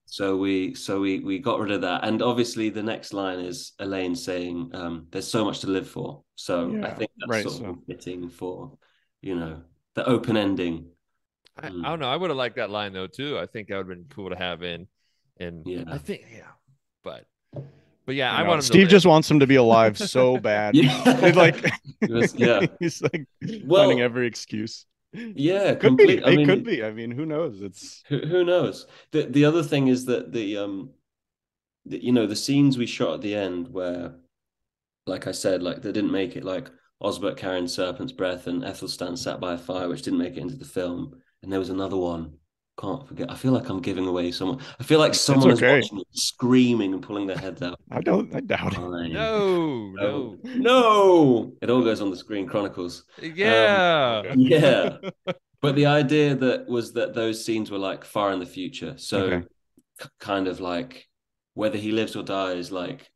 So we got rid of that, and obviously the next line is Elaine saying, "There's so much to live for." So I think that's sort of fitting for, the open ending. I don't know. I would have liked that line though too. I think that would have been cool to have in. I think but yeah, I want him. Steve just wants him to be alive so bad. He's like finding every excuse. Yeah, could be. It could be. I mean, who knows? It's who knows. The other thing is that the scenes we shot at the end where, like I said, like they didn't make it, like Osbert carrying Serpent's Breath and Ethelstan sat by a fire, which didn't make it into the film. And there was another one. Can't forget. I feel like I'm giving away someone. I feel like someone is watching it, screaming and pulling their heads out. I doubt it. No. It all goes on the Screen Chronicles. Yeah. Yeah. But the idea that those scenes were like far in the future. So kind of like whether he lives or dies, like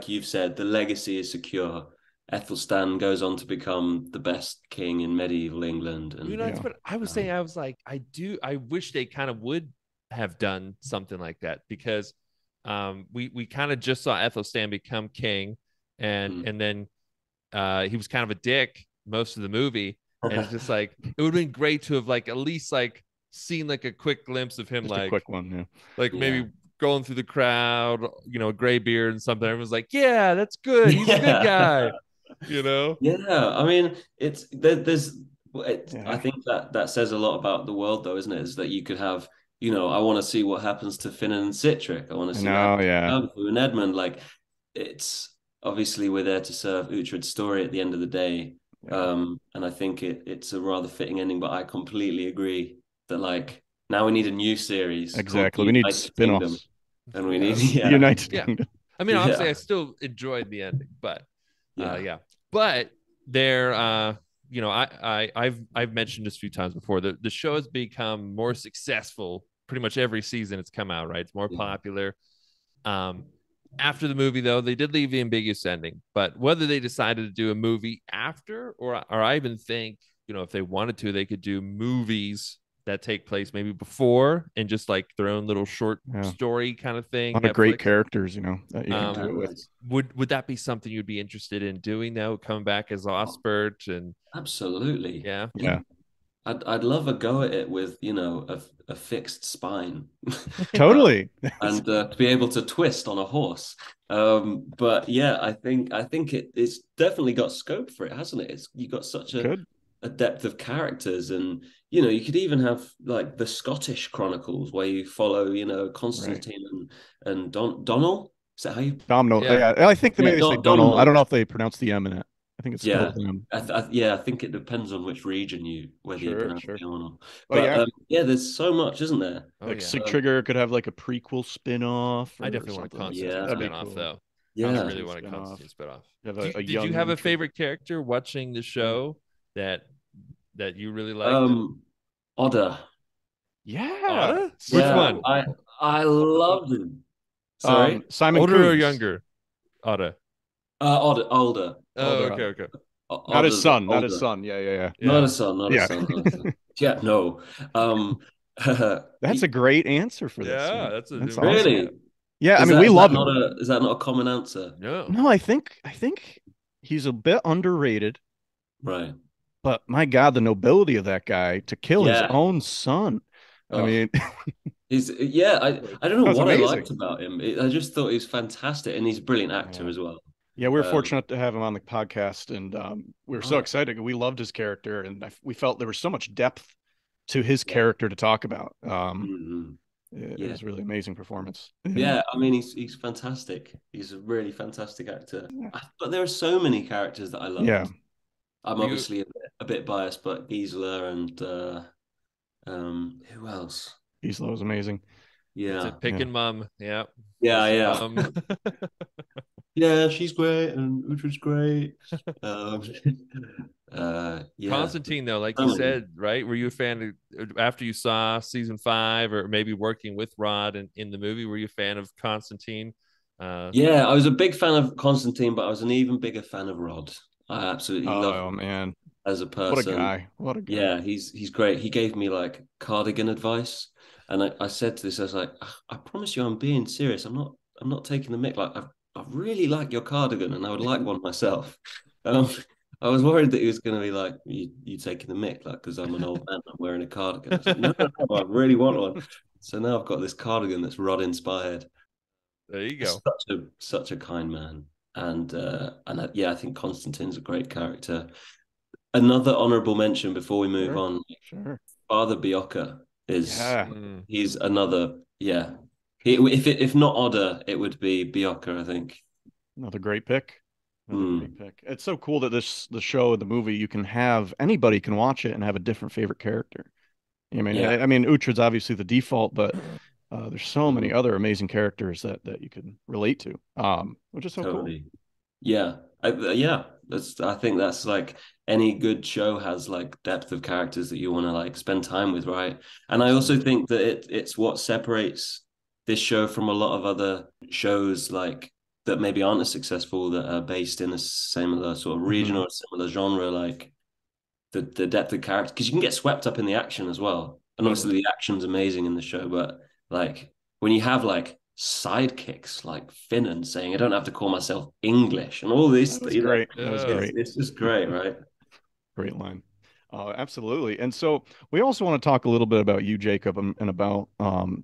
you've said, the legacy is secure. Ethelstan goes on to become the best king in medieval England. And that's what I was saying. I was like, I wish they kind of would have done something like that, because we kind of just saw Ethelstan become king, and then he was kind of a dick most of the movie. And it's just like, it would have been great to have like at least like seen like a quick glimpse of him, just like a quick one, maybe going through the crowd, gray beard and something. Everyone's like, yeah, that's good. He's a good guy. I mean, I think that says a lot about the world though, isn't it? Is that you could have, I want to see what happens to Finan and Citric. I want to see and Edmund. Like, it's obviously we're there to serve Uhtred's story at the end of the day. And I think it's a rather fitting ending, but I completely agree that like now we need a new series. Exactly. We need spin-offs. And we need United Kingdom. I mean, obviously I still enjoyed the ending, but but they're I've mentioned this a few times before. The show has become more successful pretty much every season it's come out, right? It's more popular. After the movie, though, they did leave the ambiguous ending. But whether they decided to do a movie after, or I even think, if they wanted to, they could do movies that take place maybe before and just like their own little short story kind of thing. A lot of great characters, that you can do it with. Would that be something you'd be interested in doing, though, coming back as Osbert? And absolutely, yeah. I'd love a go at it with a fixed spine, totally, and to be able to twist on a horse. But yeah, I think it's definitely got scope for it, hasn't it? You got such a depth of characters, and you could even have like the Scottish Chronicles where you follow Constantine and Donald. Is that how you? Domhnall. Yeah, I think they maybe say Donald. I don't know if they pronounce the M in it. I think it's spelled M. I think it depends on which region whether you pronounce it or not. But there's so much, isn't there? Like Sig Trigger could have like a prequel spin-off. I definitely want a Constantine spin-off, though. Yeah, I really want a Constantine spin-off. Did you have a favorite character watching the show that you really liked? Otter. Yeah. Otter? Which one? I loved him. Sorry, Simon older Coombs. Or younger? Otter. Older. Oh, okay. Not his son. Not his son. Yeah. Not a son. Not a son. Yeah, no. That's a great answer for this. Yeah, that's awesome. Really. Yeah, I mean, we love him. Is that not a common answer? No, I think he's a bit underrated. Right. But my God, the nobility of that guy to kill his own son. I mean, I don't know what I liked about him. I just thought he was fantastic, and he's a brilliant actor as well. Yeah, we were fortunate to have him on the podcast, and we were so excited. We loved his character, and we felt there was so much depth to his character to talk about. It was a really amazing performance. Yeah, I mean, he's fantastic. He's a really fantastic actor. But there are so many characters that I love. Yeah. I'm obviously a bit biased, but Gisela and who else? Gisela was amazing. Yeah. Picking mom. Yeah. Yeah. Yeah, she's great, and Utra's great. Constantine, though, like you said, right? Were you a fan of, after you saw season 5, or maybe working with Rod in the movie? Were you a fan of Constantine? Yeah, I was a big fan of Constantine, but I was an even bigger fan of Rod. I absolutely love him. Oh man, as a person. What a guy. Yeah, he's great. He gave me like cardigan advice, and I said to this, I was like, I promise you, I'm being serious. I'm not taking the mick. Like I really like your cardigan, and I would like one myself. I was worried that he was going to be like, you taking the mick, like, because I'm an old man, I'm wearing a cardigan. I was like, no, I really want one. So now I've got this cardigan that's Rod inspired. There you go. Such a kind man. And I think Constantine's a great character. Another honorable mention before we move on. Sure. Father Biocca he's another, if not Otter, it would be Biocca, I think. Another great pick. Great pick. It's so cool that the show and the movie, you can have anybody can watch it and have a different favorite character. I mean, Uhtred's obviously the default, but there's so many other amazing characters that you can relate to, which is so cool. Yeah, I think that's like any good show has like depth of characters that you want to like spend time with, right? And I also think that it's what separates this show from a lot of other shows like that maybe aren't as successful, that are based in a similar sort of region or a similar genre, like the depth of character, because you can get swept up in the action as well. And obviously the action's amazing in the show, but like when you have like sidekicks like Finnan saying, I don't have to call myself English, and all this, that was great. It's just great, right? Great line. Absolutely. And so we also want to talk a little bit about you, Jacob, and about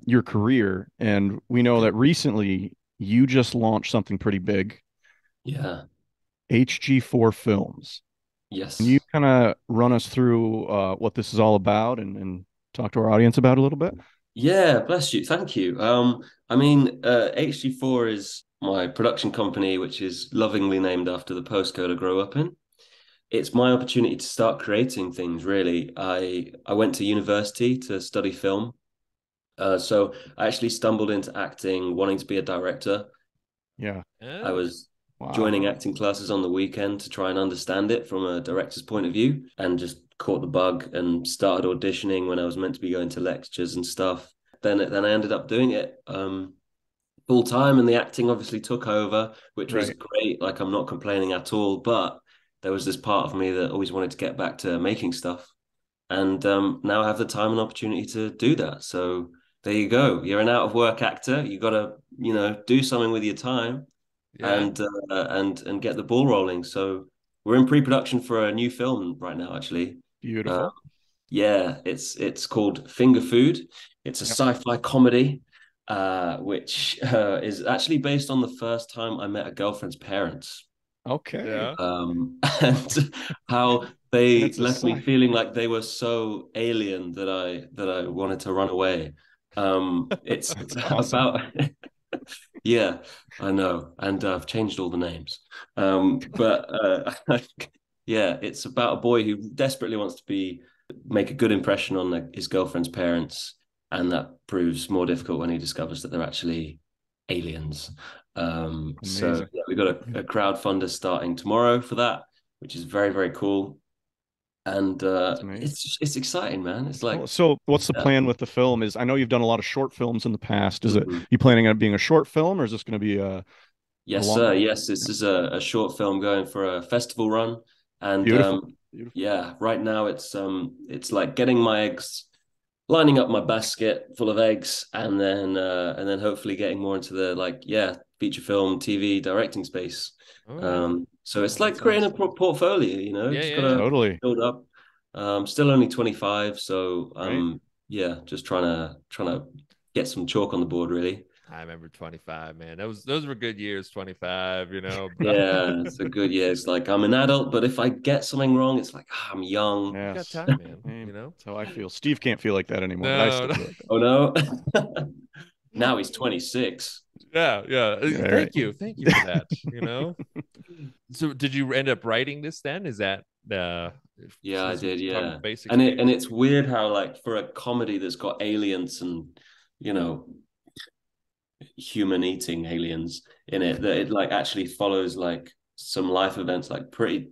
your career. And we know that recently you just launched something pretty big. Yeah. HG4 Films. Yes. Can you kind of run us through what this is all about and talk to our audience about it a little bit? Yeah, bless you. Thank you. I mean, HG4 is my production company, which is lovingly named after the postcode I grew up in. It's my opportunity to start creating things, really. I went to university to study film. So I actually stumbled into acting, wanting to be a director. Yeah. I was joining acting classes on the weekend to try and understand it from a director's point of view, and just caught the bug and started auditioning when I was meant to be going to lectures and stuff. Then I ended up doing it full time, and the acting obviously took over, which was great. Like, I'm not complaining at all, but there was this part of me that always wanted to get back to making stuff. And now I have the time and opportunity to do that. So there you go. You're an out of work actor. You got to, do something with your time and get the ball rolling. So we're in pre-production for a new film right now, actually. Beautiful. Yeah, it's called Finger Food. It's a sci-fi comedy, which is actually based on the first time I met a girlfriend's parents. Okay. Yeah. And how they left me feeling like they were so alien that I wanted to run away. It's awesome. about yeah, I know, and I've changed all the names. But yeah, it's about a boy who desperately wants to make a good impression on his girlfriend's parents, and that proves more difficult when he discovers that they're actually aliens. So yeah, we've got a crowdfunder starting tomorrow for that, which is very, very cool. And it's exciting, man. It's like, so what's the plan with the film? I know you've done a lot of short films in the past. Is it you planning on it being a short film, or is this going to be yes, sir. Yes, this is a short film going for a festival run. And beautiful. Yeah, right now it's like getting my eggs, lining up my basket full of eggs, and then hopefully getting more into the feature film, TV directing space. So it's like creating a portfolio, just gotta totally build up. Still only 25, so just trying to get some chalk on the board, really. I remember 25, man. Those were good years, 25, Yeah, it's a good year. It's like I'm an adult, but if I get something wrong, it's like I'm young. You got time, man. That's how I feel. Steve can't feel like that anymore. No, But I still feel like that. Oh no. Now he's 26. Yeah. Thank you for that. So did you end up writing this then? Is that yeah, I did, yeah. And it's weird how, like, for a comedy that's got aliens and human eating aliens in it, that it like actually follows like some life events, like pretty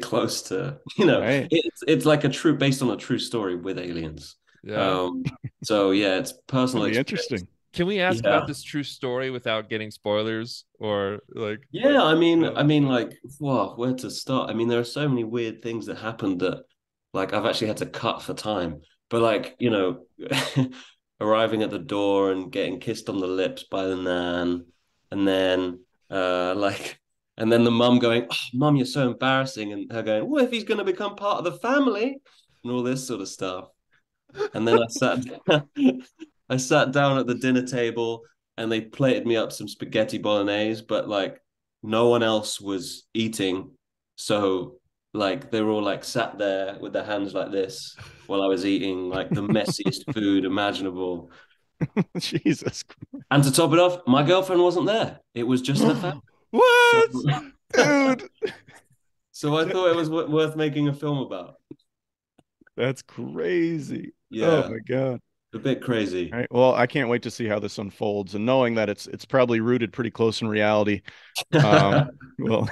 close to it's like based on a true story with aliens. So yeah, it's personal experience. Interesting. Can we ask about this true story without getting spoilers, or like? Yeah, I mean, like, wow, where to start? I mean, there are so many weird things that happened that, like, I've actually had to cut for time. But like, arriving at the door and getting kissed on the lips by the nan, and then and then the mum going, "Oh, Mum, you're so embarrassing," and her going, "What if he's going to become part of the family?" and all this sort of stuff. And then I sat down at the dinner table, and they plated me up some spaghetti bolognese, but like no one else was eating. So like they were all like sat there with their hands like this while I was eating like the messiest food imaginable. Jesus Christ. And to top it off, my girlfriend wasn't there. It was just her family. What? Dude. So I thought it was worth making a film about. That's crazy. Yeah. Oh my God. A bit crazy. All right. Well, I can't wait to see how this unfolds, and knowing that it's probably rooted pretty close in reality. Well, yeah.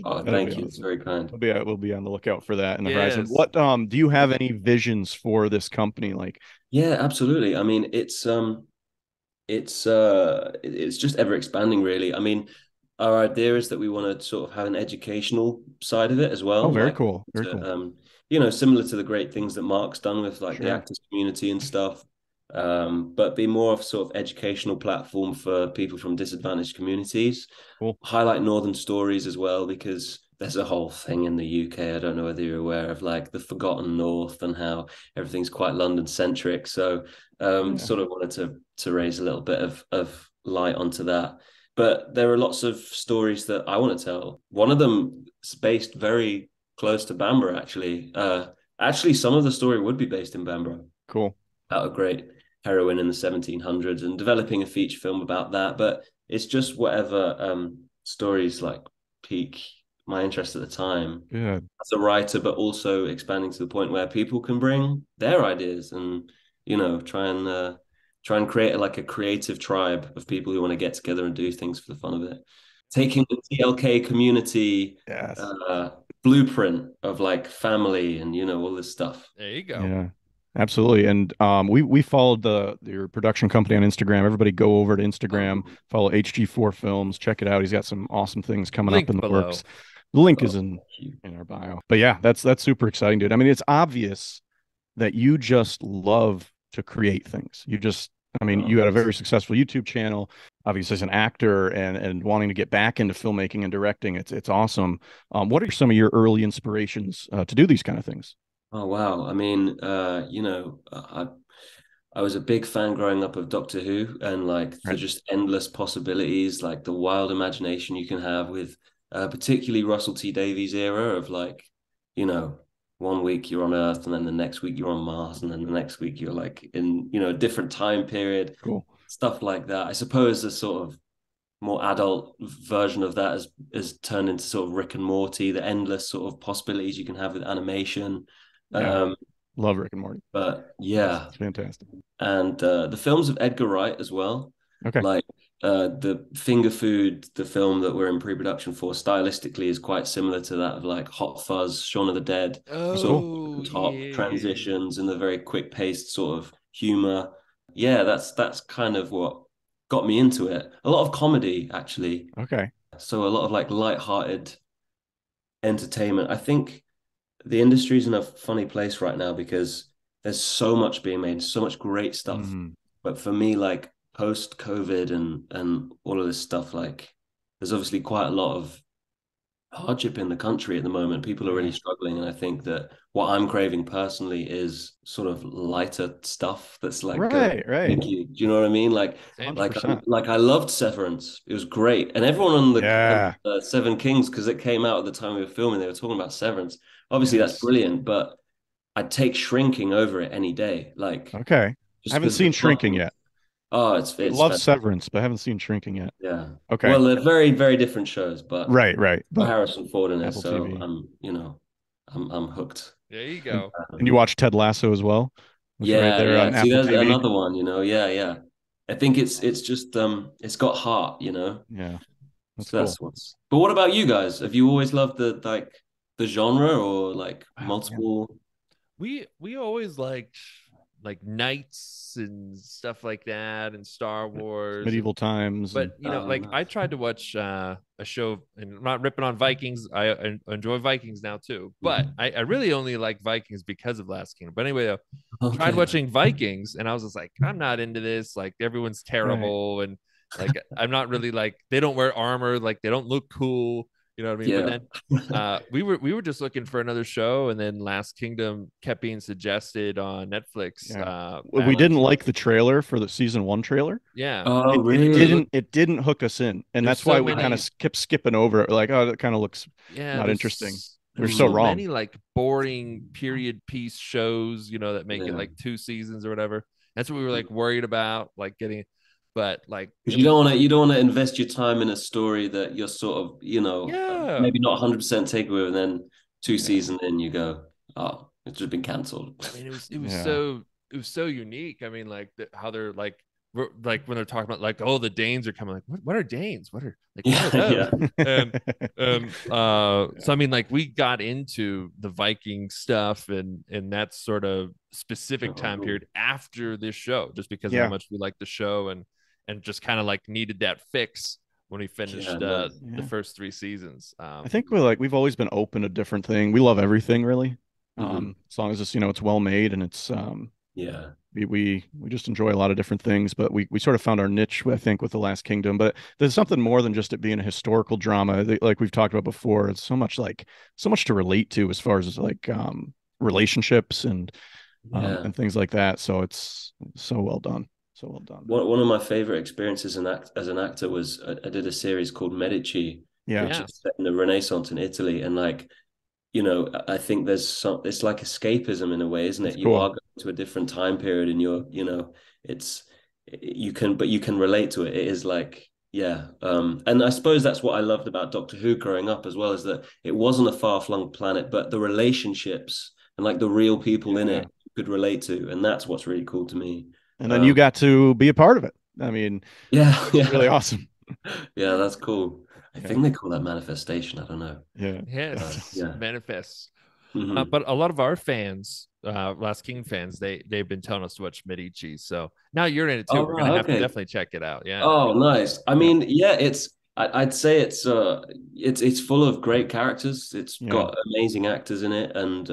Oh, thank you. Awesome. It's very kind. We'll be on the lookout for that in the horizon. What do you have any visions for this company? Like, yeah, absolutely. I mean, it's just ever expanding, really. I mean, our idea is that we want to sort of have an educational side of it as well. Oh, very cool. Very cool. Similar to the great things that Mark's done with like the actors community and stuff, but be more of sort of educational platform for people from disadvantaged communities. Cool. Highlight Northern stories as well, because there's a whole thing in the UK. I don't know whether you're aware of like the Forgotten North and how everything's quite London centric. So sort of wanted to raise a little bit of light onto that. But there are lots of stories that I want to tell. One of them is based very close to Bamborough, actually. Actually, some of the story would be based in Bamborough. Cool. About a great heroine in the 1700s, and developing a feature film about that. But it's just whatever stories like pique my interest at the time as a writer, but also expanding to the point where people can bring their ideas and try and create like a creative tribe of people who want to get together and do things for the fun of it. taking the TLK community Yes. blueprint of like family and all this stuff. There you go. Yeah. Absolutely. And we followed your production company on Instagram. Everybody go over to Instagram, follow HG4 Films, check it out. He's got some awesome things coming up Link in the below. works. The link is Oh, in thank you. our bio. But yeah, that's super exciting, dude. I mean, it's obvious that you just love to create things. I mean, Oh, you had a thanks. very successful YouTube channel, obviously as an actor and wanting to get back into filmmaking and directing. It's awesome. What are some of your early inspirations to do these kind of things? Oh wow. I mean, I was a big fan growing up of Doctor Who and like the Right. just endless possibilities, like the wild imagination you can have with particularly Russell T Davies era of like, you know, one week you're on Earth and then the next week you're on Mars and then the next week you're like in, a different time period, Cool. stuff like that. I suppose the sort of more adult version of that has turned into sort of Rick and Morty, the endless sort of possibilities you can have with animation. Yeah. Um, Love Rick and Morty. but It's yeah, fantastic. and the films of Edgar Wright as well, Okay. like the Finger Food, the film that we're in pre-production for, stylistically is quite similar to that of like Hot Fuzz, Shaun of the Dead, sort Oh, of top yeah. transitions and the very quick-paced sort of humor. Yeah, that's kind of what got me into it. A lot of comedy, actually. Okay. So a lot of like light-hearted entertainment. I think the industry's in a funny place right now because there's so much being made, so much great stuff. Mhm. But for me, like post COVID and all of this stuff, like there's obviously quite a lot of hardship in the country at the moment. People are really Yeah. struggling, and I think that what I'm craving personally is sort of lighter stuff that's like gonna Right. Right. make you. Do you know what I mean? Same. Like I loved Severance. It was great, and everyone on Yeah. the Seven Kings, because it came out at the time we were filming, they were talking about Severance. Obviously, that's Yes. brilliant, but I'd take Shrinking over it any day. Like Okay. I just haven't because the seen plot. Shrinking yet. Oh, I it's love fantastic. Severance, but I haven't seen Shrinking yet. Yeah. Okay. Well, they're very, very different shows, but Right. Right. But Harrison Ford in it, Apple so TV. I'm hooked. There you go. And you watch Ted Lasso as well? It's right Yeah, there yeah. on See, Apple there's TV. another one, yeah, yeah. I think it's just it's got heart. Yeah. That's So cool. that's what's. But what about you guys? Have you always loved the genre or like Wow, man. multiple? We always liked like knights and stuff like that and Star Wars and Medieval times but and like I Nice. tried to watch a show and I'm not ripping on Vikings. I enjoy Vikings now too, but Mhm. I really only like Vikings because of Last Kingdom. But anyway, tried Okay. watching Vikings and I was just like, I'm not into this. Like everyone's right. terrible and like I'm not really like they don't wear armor, like they don't look cool. You know what I mean? But Yeah. then we were just looking for another show, and then Last Kingdom kept being suggested on Netflix. Yeah. We Back didn't like the trailer for the season one trailer. yeah, Oh, it really? looked It didn't hook us in. And there's that's so why we kind many of kept skipping over it. Like, oh, that kind of looks yeah not interesting. We were there's so so Mm, wrong. many like boring period piece shows that make it yeah. like 2 seasons or whatever. That's what we were like worried about like getting, but like Because it was you don't want to invest your time in a story that you're sort of, yeah. maybe not 100% take with, and then two Yeah. seasons in you go, oh, it's just been cancelled. I mean, it was Yeah. so unique. I mean, like how they're like when they're talking about like, oh, the Danes are coming. Like, what are Danes? What are Yeah, those? yeah. And so Yeah. I mean, like we got into the Viking stuff and that sort of specific Oh, time cool. period after this show, just because of how Yeah. much we liked the show and just kind of like needed that fix when we Yeah, finished nice. the Yeah. first 3 seasons. I think we've always been open to different things. We love everything really. Hmm. As long as it's well made and it's Yeah. we just enjoy a lot of different things, but we sort of found our niche, I think, with The Last Kingdom. But there's something more than just it being a historical drama. Like we've talked about before, it's so much to relate to as far as like relationships Yeah. and things like that. So it's so well done. So well done. One of my favorite experiences as an actor was I did a series called Medici, Yeah. which Yeah, is set in the Renaissance in Italy. And like, I think it's like escapism in a way, isn't That's it? You are cool. going to a different time period and it's, but you can relate to it. It is like, yeah. And I suppose that's what I loved about Doctor Who growing up as well, is that it wasn't a far-flung planet, but the relationships and like the real people in Yeah. it you could relate to. And that's what's really cool to me. And then you Um, got to be a part of it. I mean, yeah, it's really yeah, awesome. yeah, that's cool. I think they call that manifestation. I don't know. Yeah. Yes, Yeah. manifests. Mhm. But a lot of our fans, Last King fans, they've been telling us to watch Medici. So now you're in it too. Oh, We're right, gonna have to okay. definitely check it out. Yeah. Oh, nice. I mean, yeah, I'd say it's full of great characters. It's Yeah. got amazing actors in it, and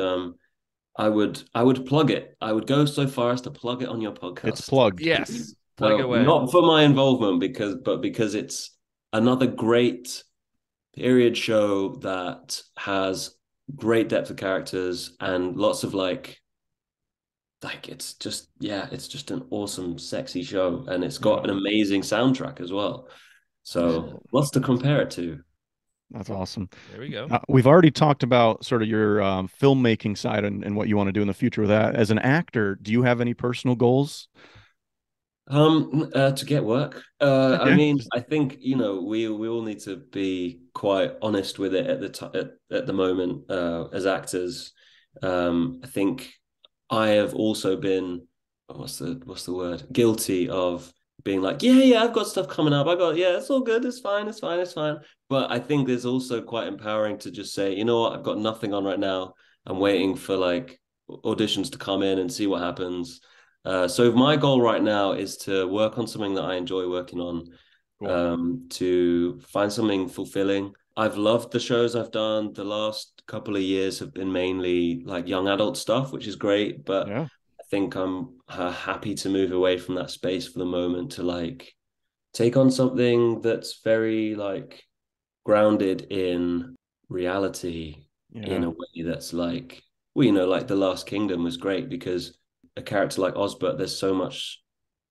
I would plug it. I would go so far as to plug it on your It's podcast. plugged. Yes. Plug it away. Not for my involvement, because it's another great period show that has great depth of characters and lots of it's just an awesome, sexy show, and it's got an amazing soundtrack as well. So lots to compare it to. That's awesome. There we go. We've already talked about sort of your filmmaking side and what you want to do in the future with that. As an actor, do you have any personal goals? To get work. I Yeah. mean, I think we all need to be quite honest with it at the moment as actors. I think I have also been what's the word? Guilty of being like, yeah, I've got stuff coming up. Yeah, it's all good, it's fine, it's fine. But I think there's also quite empowering to just say, you know what, I've got nothing on right now. I'm waiting for like auditions to come in and see what happens. So my goal right now is to work on something that I enjoy working on, Cool. to find something fulfilling. I've loved the shows I've done. The last couple of years have been mainly like young adult stuff, which is great. But Yeah. I think I'm happy to move away from that space for the moment to like take on something that's very like grounded in reality in Yeah. a way that's like, well, like The Last Kingdom was great because a character like Osbert, there's so much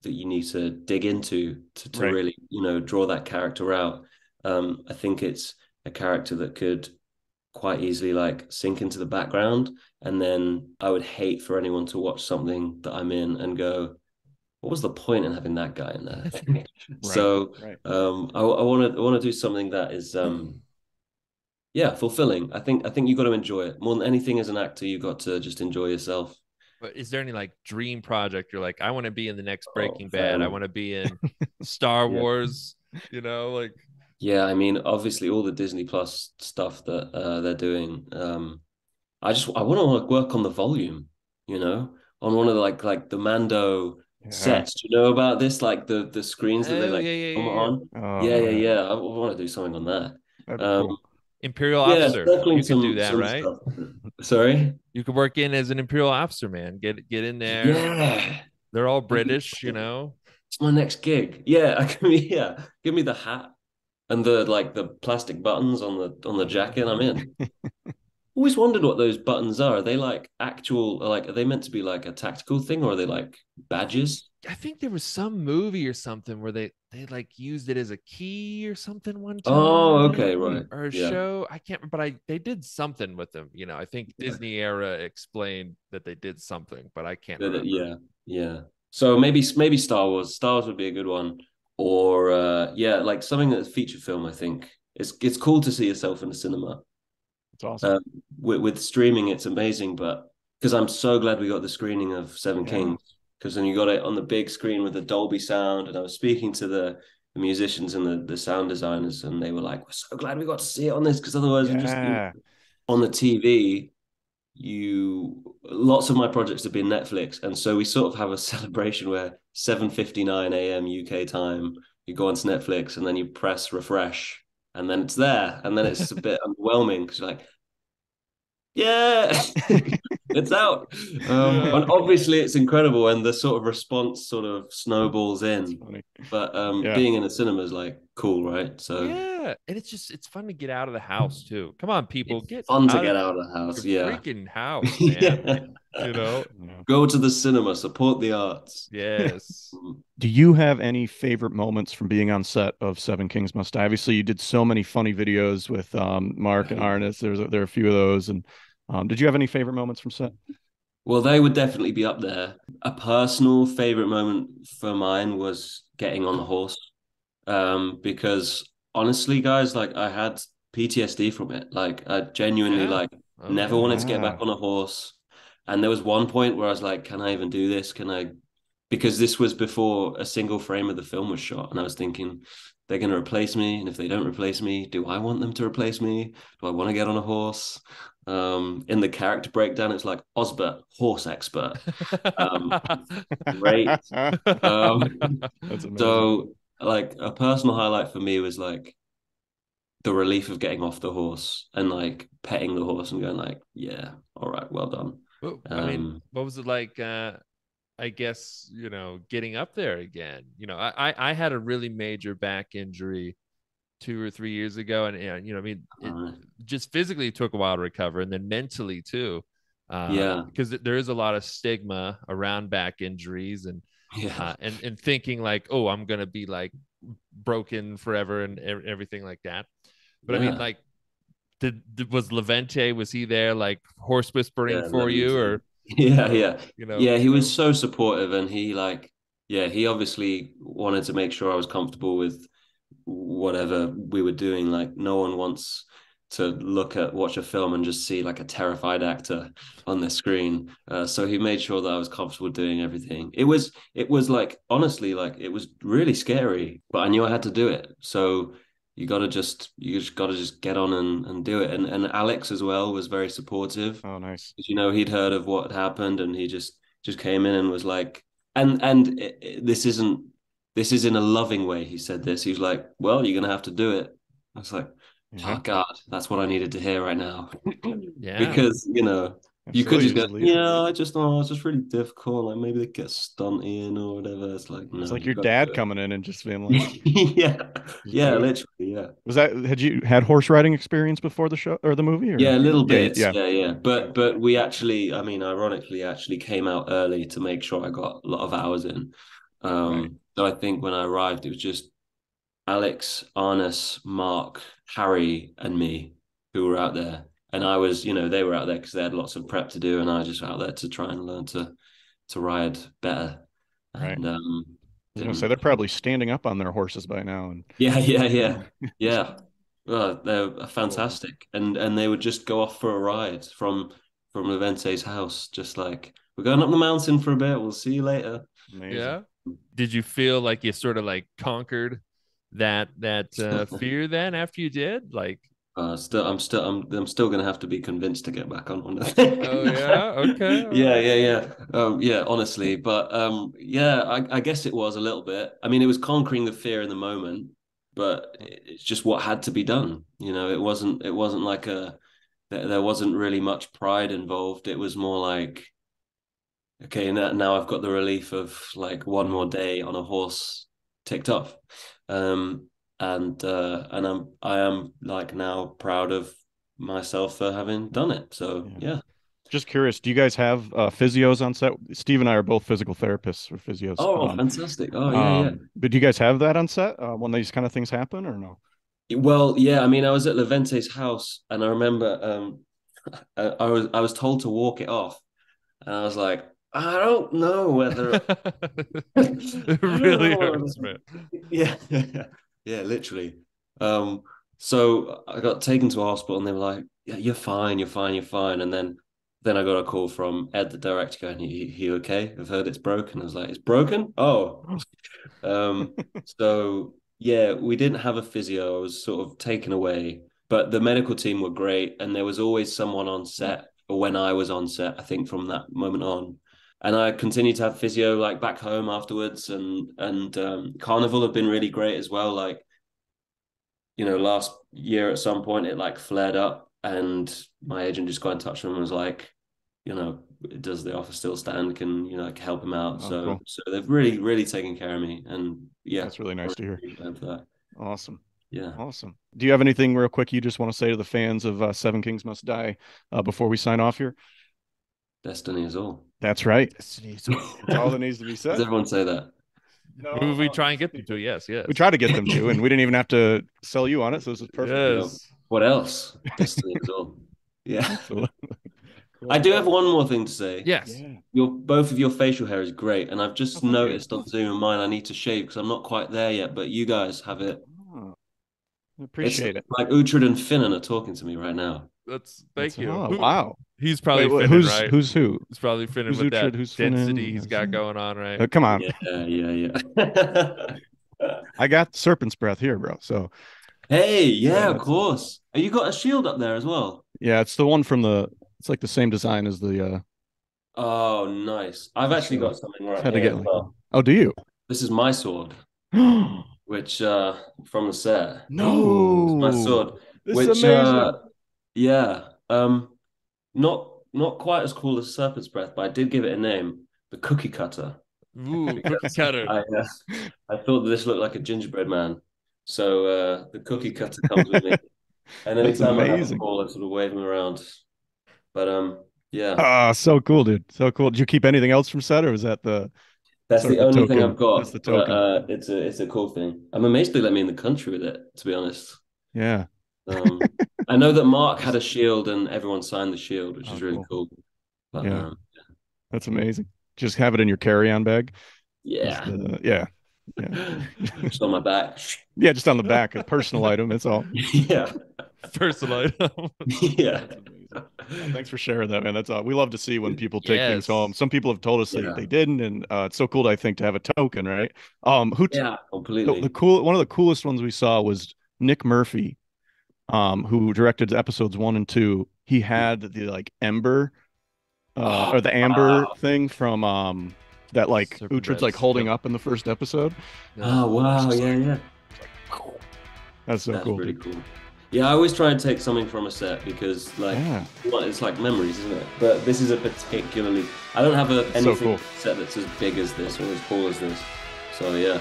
that you need to dig into to Right. really, draw that character out. I think it's a character that could quite easily like sink into the background. And then I would hate for anyone to watch something that I'm in and go, what was the point in having that guy in there? Right. So Right. I want to do something that is yeah, fulfilling. I think you got to enjoy it more than anything. As an actor, you got to just enjoy yourself. But is there any like dream project you're like, I want to be in the next Oh, Breaking Bad, I want to be in Star yeah. Wars, like Yeah, I mean, obviously all the Disney Plus stuff that they're doing. I want to work on the volume, on one of the like the Mando Yeah. sets. Do you know about this? Like the screens that they oh like yeah, yeah, come yeah, yeah. on. Oh, Yeah, yeah, man. yeah. I want to do something on that. That'd be Um, cool. Imperial yeah, officer. circling You could do some that, some right? stuff. Sorry. You could work in as an Imperial officer, man. Get in there. Yeah, They're all that'd be British. it's my next gig. Yeah, give me the hat and the plastic buttons on the jacket. I'm in. Always wondered what those buttons are. Are they like actual, like, are they meant to be like a tactical thing or are they like badges? I think there was some movie or something where they like used it as a key or something one Oh, time okay, right. or a Yeah. show. I can't, but they did something with them. I think Yeah. Disney era explained that they did something, but I can't remember. Yeah, yeah. So maybe Star Wars. Star Wars would be a good one. Or yeah, like something that's feature film, I think. It's cool to see yourself in the cinema. It's awesome. With streaming, it's amazing, but because I'm so glad we got the screening of Seven Yeah. Kings, because then you got it on the big screen with the Dolby sound, and I was speaking to the musicians and the sound designers, and they were like, "We're so glad we got to see it on this, because otherwise, we just Yeah. on the TV." Lots of my projects have been Netflix, and so we sort of have a celebration where 7:59 a.m. UK time, you go onto Netflix, and then you press refresh, and then it's there, and then it's a bit underwhelming because you're like, yeah, it's out. Yeah. And obviously it's incredible, and the sort of response sort of snowballs That's in. funny. But Yeah. being in a cinema is like cool, right? So Yeah, and it's fun to get out of the house too. Come on, people, it's get fun to out get of out of the house. your Yeah. freaking house, man. Yeah. You know? Yeah. Go to the cinema, support the arts. Yes. Do you have any favorite moments from being on set of Seven Kings Must Die? Obviously, you did so many funny videos with Mark and Arnis. There are a few of those. And did you have any favorite moments from set? Well, they would definitely be up there. A personal favorite moment for mine was getting on the horse. Because honestly, guys, like I had PTSD from it. Like I genuinely Yeah. like Oh, never yeah. wanted to get back on a horse. And there was one point where I was like, can I even do this? Can I? Because this was before a single frame of the film was shot. And I was thinking, they're going to replace me, and if they don't replace me, do I want them to replace me? Do I want to get on a horse? In the character breakdown, it's like Osbert, horse expert. Great. That's amazing. So like a personal highlight for me was like the relief of getting off the horse and like petting the horse and going like, yeah, all right, well done. I mean, what was it like? I guess, getting up there again. I had a really major back injury 2 or 3 years ago, and I mean, it just physically took a while to recover, and then mentally too. Because there is a lot of stigma around back injuries, and and thinking like, oh, I'm gonna be like broken forever and everything like that. But I mean, like, was Levente, was he there like horse whispering for you, or yeah, he was so supportive, and he he obviously wanted to make sure I was comfortable with whatever we were doing. Like, no one wants to watch a film and just see like a terrified actor on the screen. So he made sure that I was comfortable doing everything. It was like, honestly, like, it was really scary, but I knew I had to do it. So you just gotta just get on and do it. And Alex as well was very supportive. Oh, nice. Because, he'd heard of what happened, and he just came in and was like, this isn't in a loving way. He said this. He was like, well, you're gonna have to do it. I was like, oh God, that's what I needed to hear right now. Because you could just go, it's just really difficult. Like, maybe they get stunty in or whatever. It's like, no, it's like your dad coming in and just being like, literally, yeah. Had you had horse riding experience before the show or the movie? Or? Yeah, a little bit. Yeah. But we actually, I mean, ironically, actually came out early to make sure I got a lot of hours in. So I think when I arrived, it was just Alex, Arnis, Mark, Harry, and me who were out there. And I was, they were out there because they had lots of prep to do, and I was just out there to try and learn to ride better. Right. And I was gonna say they're probably standing up on their horses by now. And yeah. Well, they're fantastic, and they would just go off for a ride from Levente's house, just like, we're going up the mountain for a bit. We'll see you later. Amazing. Yeah. Did you feel like you sort of like conquered that fear then after you did? Like, I'm still gonna have to be convinced to get back on one. Oh yeah, okay. Yeah. Honestly, but I guess it was a little bit. I mean, it was conquering the fear in the moment, but it's just what had to be done. It wasn't like there wasn't really much pride involved. It was more like, okay, now I've got the relief of like one more day on a horse ticked off. And I am like now proud of myself for having done it. So yeah. Just curious, do you guys have physios on set? Steve and I are both physical therapists or physios. Oh, fantastic! Oh yeah. But do you guys have that on set when these kind of things happen, or no? Well, yeah. I mean, I was at Levente's house, and I remember I was told to walk it off, and I was like, I don't know whether it really hurts, man. Yeah. Yeah, literally. So I got taken to a hospital, and they were like, yeah, you're fine. And then I got a call from Ed, the director, going, you okay? I've heard it's broken. I was like, it's broken? Oh. So yeah, we didn't have a physio. I was sort of taken away, but the medical team were great, and there was always someone on set, or when I was on set, I think from that moment on. And I continued to have physio like back home afterwards, and Carnival have been really great as well. Like, last year at some point it like flared up, and my agent just got in touch with him and was like, does the offer still stand? Can like help him out? Cool. So they've really, really taken care of me, and yeah, that's really nice to hear. That. Awesome. Yeah. Awesome. Do you have anything real quick you just want to say to the fans of Seven Kings Must Die before we sign off here? Destiny is all. That's right. Destiny is all. That's all that needs to be said. Does everyone say that? No, we try and get them to. Yes. We try to get them to, and we didn't even have to sell you on it, so this is perfect. Yes. What else? Destiny is all. Yeah. Cool. I do have one more thing to say. Yes. Yeah. Both of your facial hair is great, and I've just noticed on Zoom and mine I need to shave because I'm not quite there yet, but you guys have it. Oh, I appreciate it. Like Uhtred and Finnan are talking to me right now. Thank you. Oh, wow. He's probably Finnan, right? Who's who? He's probably Finnan with Uhtred, that density he's got going on, right? Come on. Yeah. Come I got Serpent's Breath here, bro. So Hey, yeah, of that's course. Have you got a shield up there as well? yeah, it's the one from the. It's like the same design as the. Oh, nice. I've actually So got something right had to here get as like. well. Oh, do you? This is my sword, which from the set. It's my No, sword, this is which amazing. yeah, not quite as cool as Serpent's Breath, but I did give it a name, the Cookie Cutter. Ooh, cookie cutter. I thought this looked like a gingerbread man. So the Cookie Cutter comes with me. And That's anytime I have a amazing. call, I sort of wave him around. But yeah, Ah, so cool, dude. So cool. Did you keep anything else from set, or was that the that's sort the of the only thing token? I've That's the got. But token. it's a cool thing. I'm amazed they let me in the country with it, to be honest. Yeah. Um, I know that Mark had a shield and everyone signed the shield, which Oh, is really cool. cool. But Yeah, that's amazing. Just have it in your carry-on bag. Is yeah, the yeah, yeah, just on my back. yeah. Just on the back, a personal item. That's all. Yeah, Personal item. yeah, That's amazing. Thanks for sharing that, man. That's we love to see when people take things home. Yes. Some people have told us they yeah, didn't, and it's so cool, I think, to have a token, right? Who yeah, the completely. cool one of the coolest ones we saw was Nick Murphy, who directed episodes 1 and 2. He had the like ember, Oh, or the amber wow. thing from that like Serpent Uhtred's like breaths. holding Yep. up in the first episode. Yep. Oh, It's wow. just Yeah, like, yeah. that's so That's cool, really dude. cool. Yeah, I always try and take something from a set because, like, Yeah, well, it's like memories, isn't it? But this is a particularly. I don't have it's so anything cool. set that's as big as this or as cool as this. So yeah,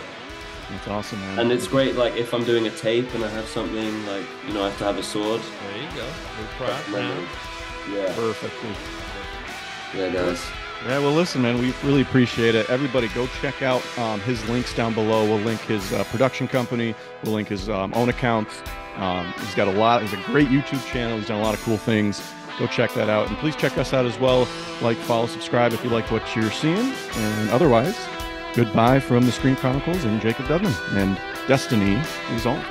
That's awesome, man. and it's great. Like if I'm doing a tape and I have something like I have to have a sword. There you go. No prop Memory. now. Yeah, Perfect, dude. yeah, guys. Yeah, well, listen, man, we really appreciate it. Everybody, go check out his links down below. We'll link his production company. We'll link his own accounts. He's got a lot. He's a great YouTube channel. He's done a lot of cool things. Go check that out, and please check us out as well. Like, follow, subscribe if you like what you're seeing. And otherwise, goodbye from the Screen Chronicles and Jacob Dudman. And Destiny is on.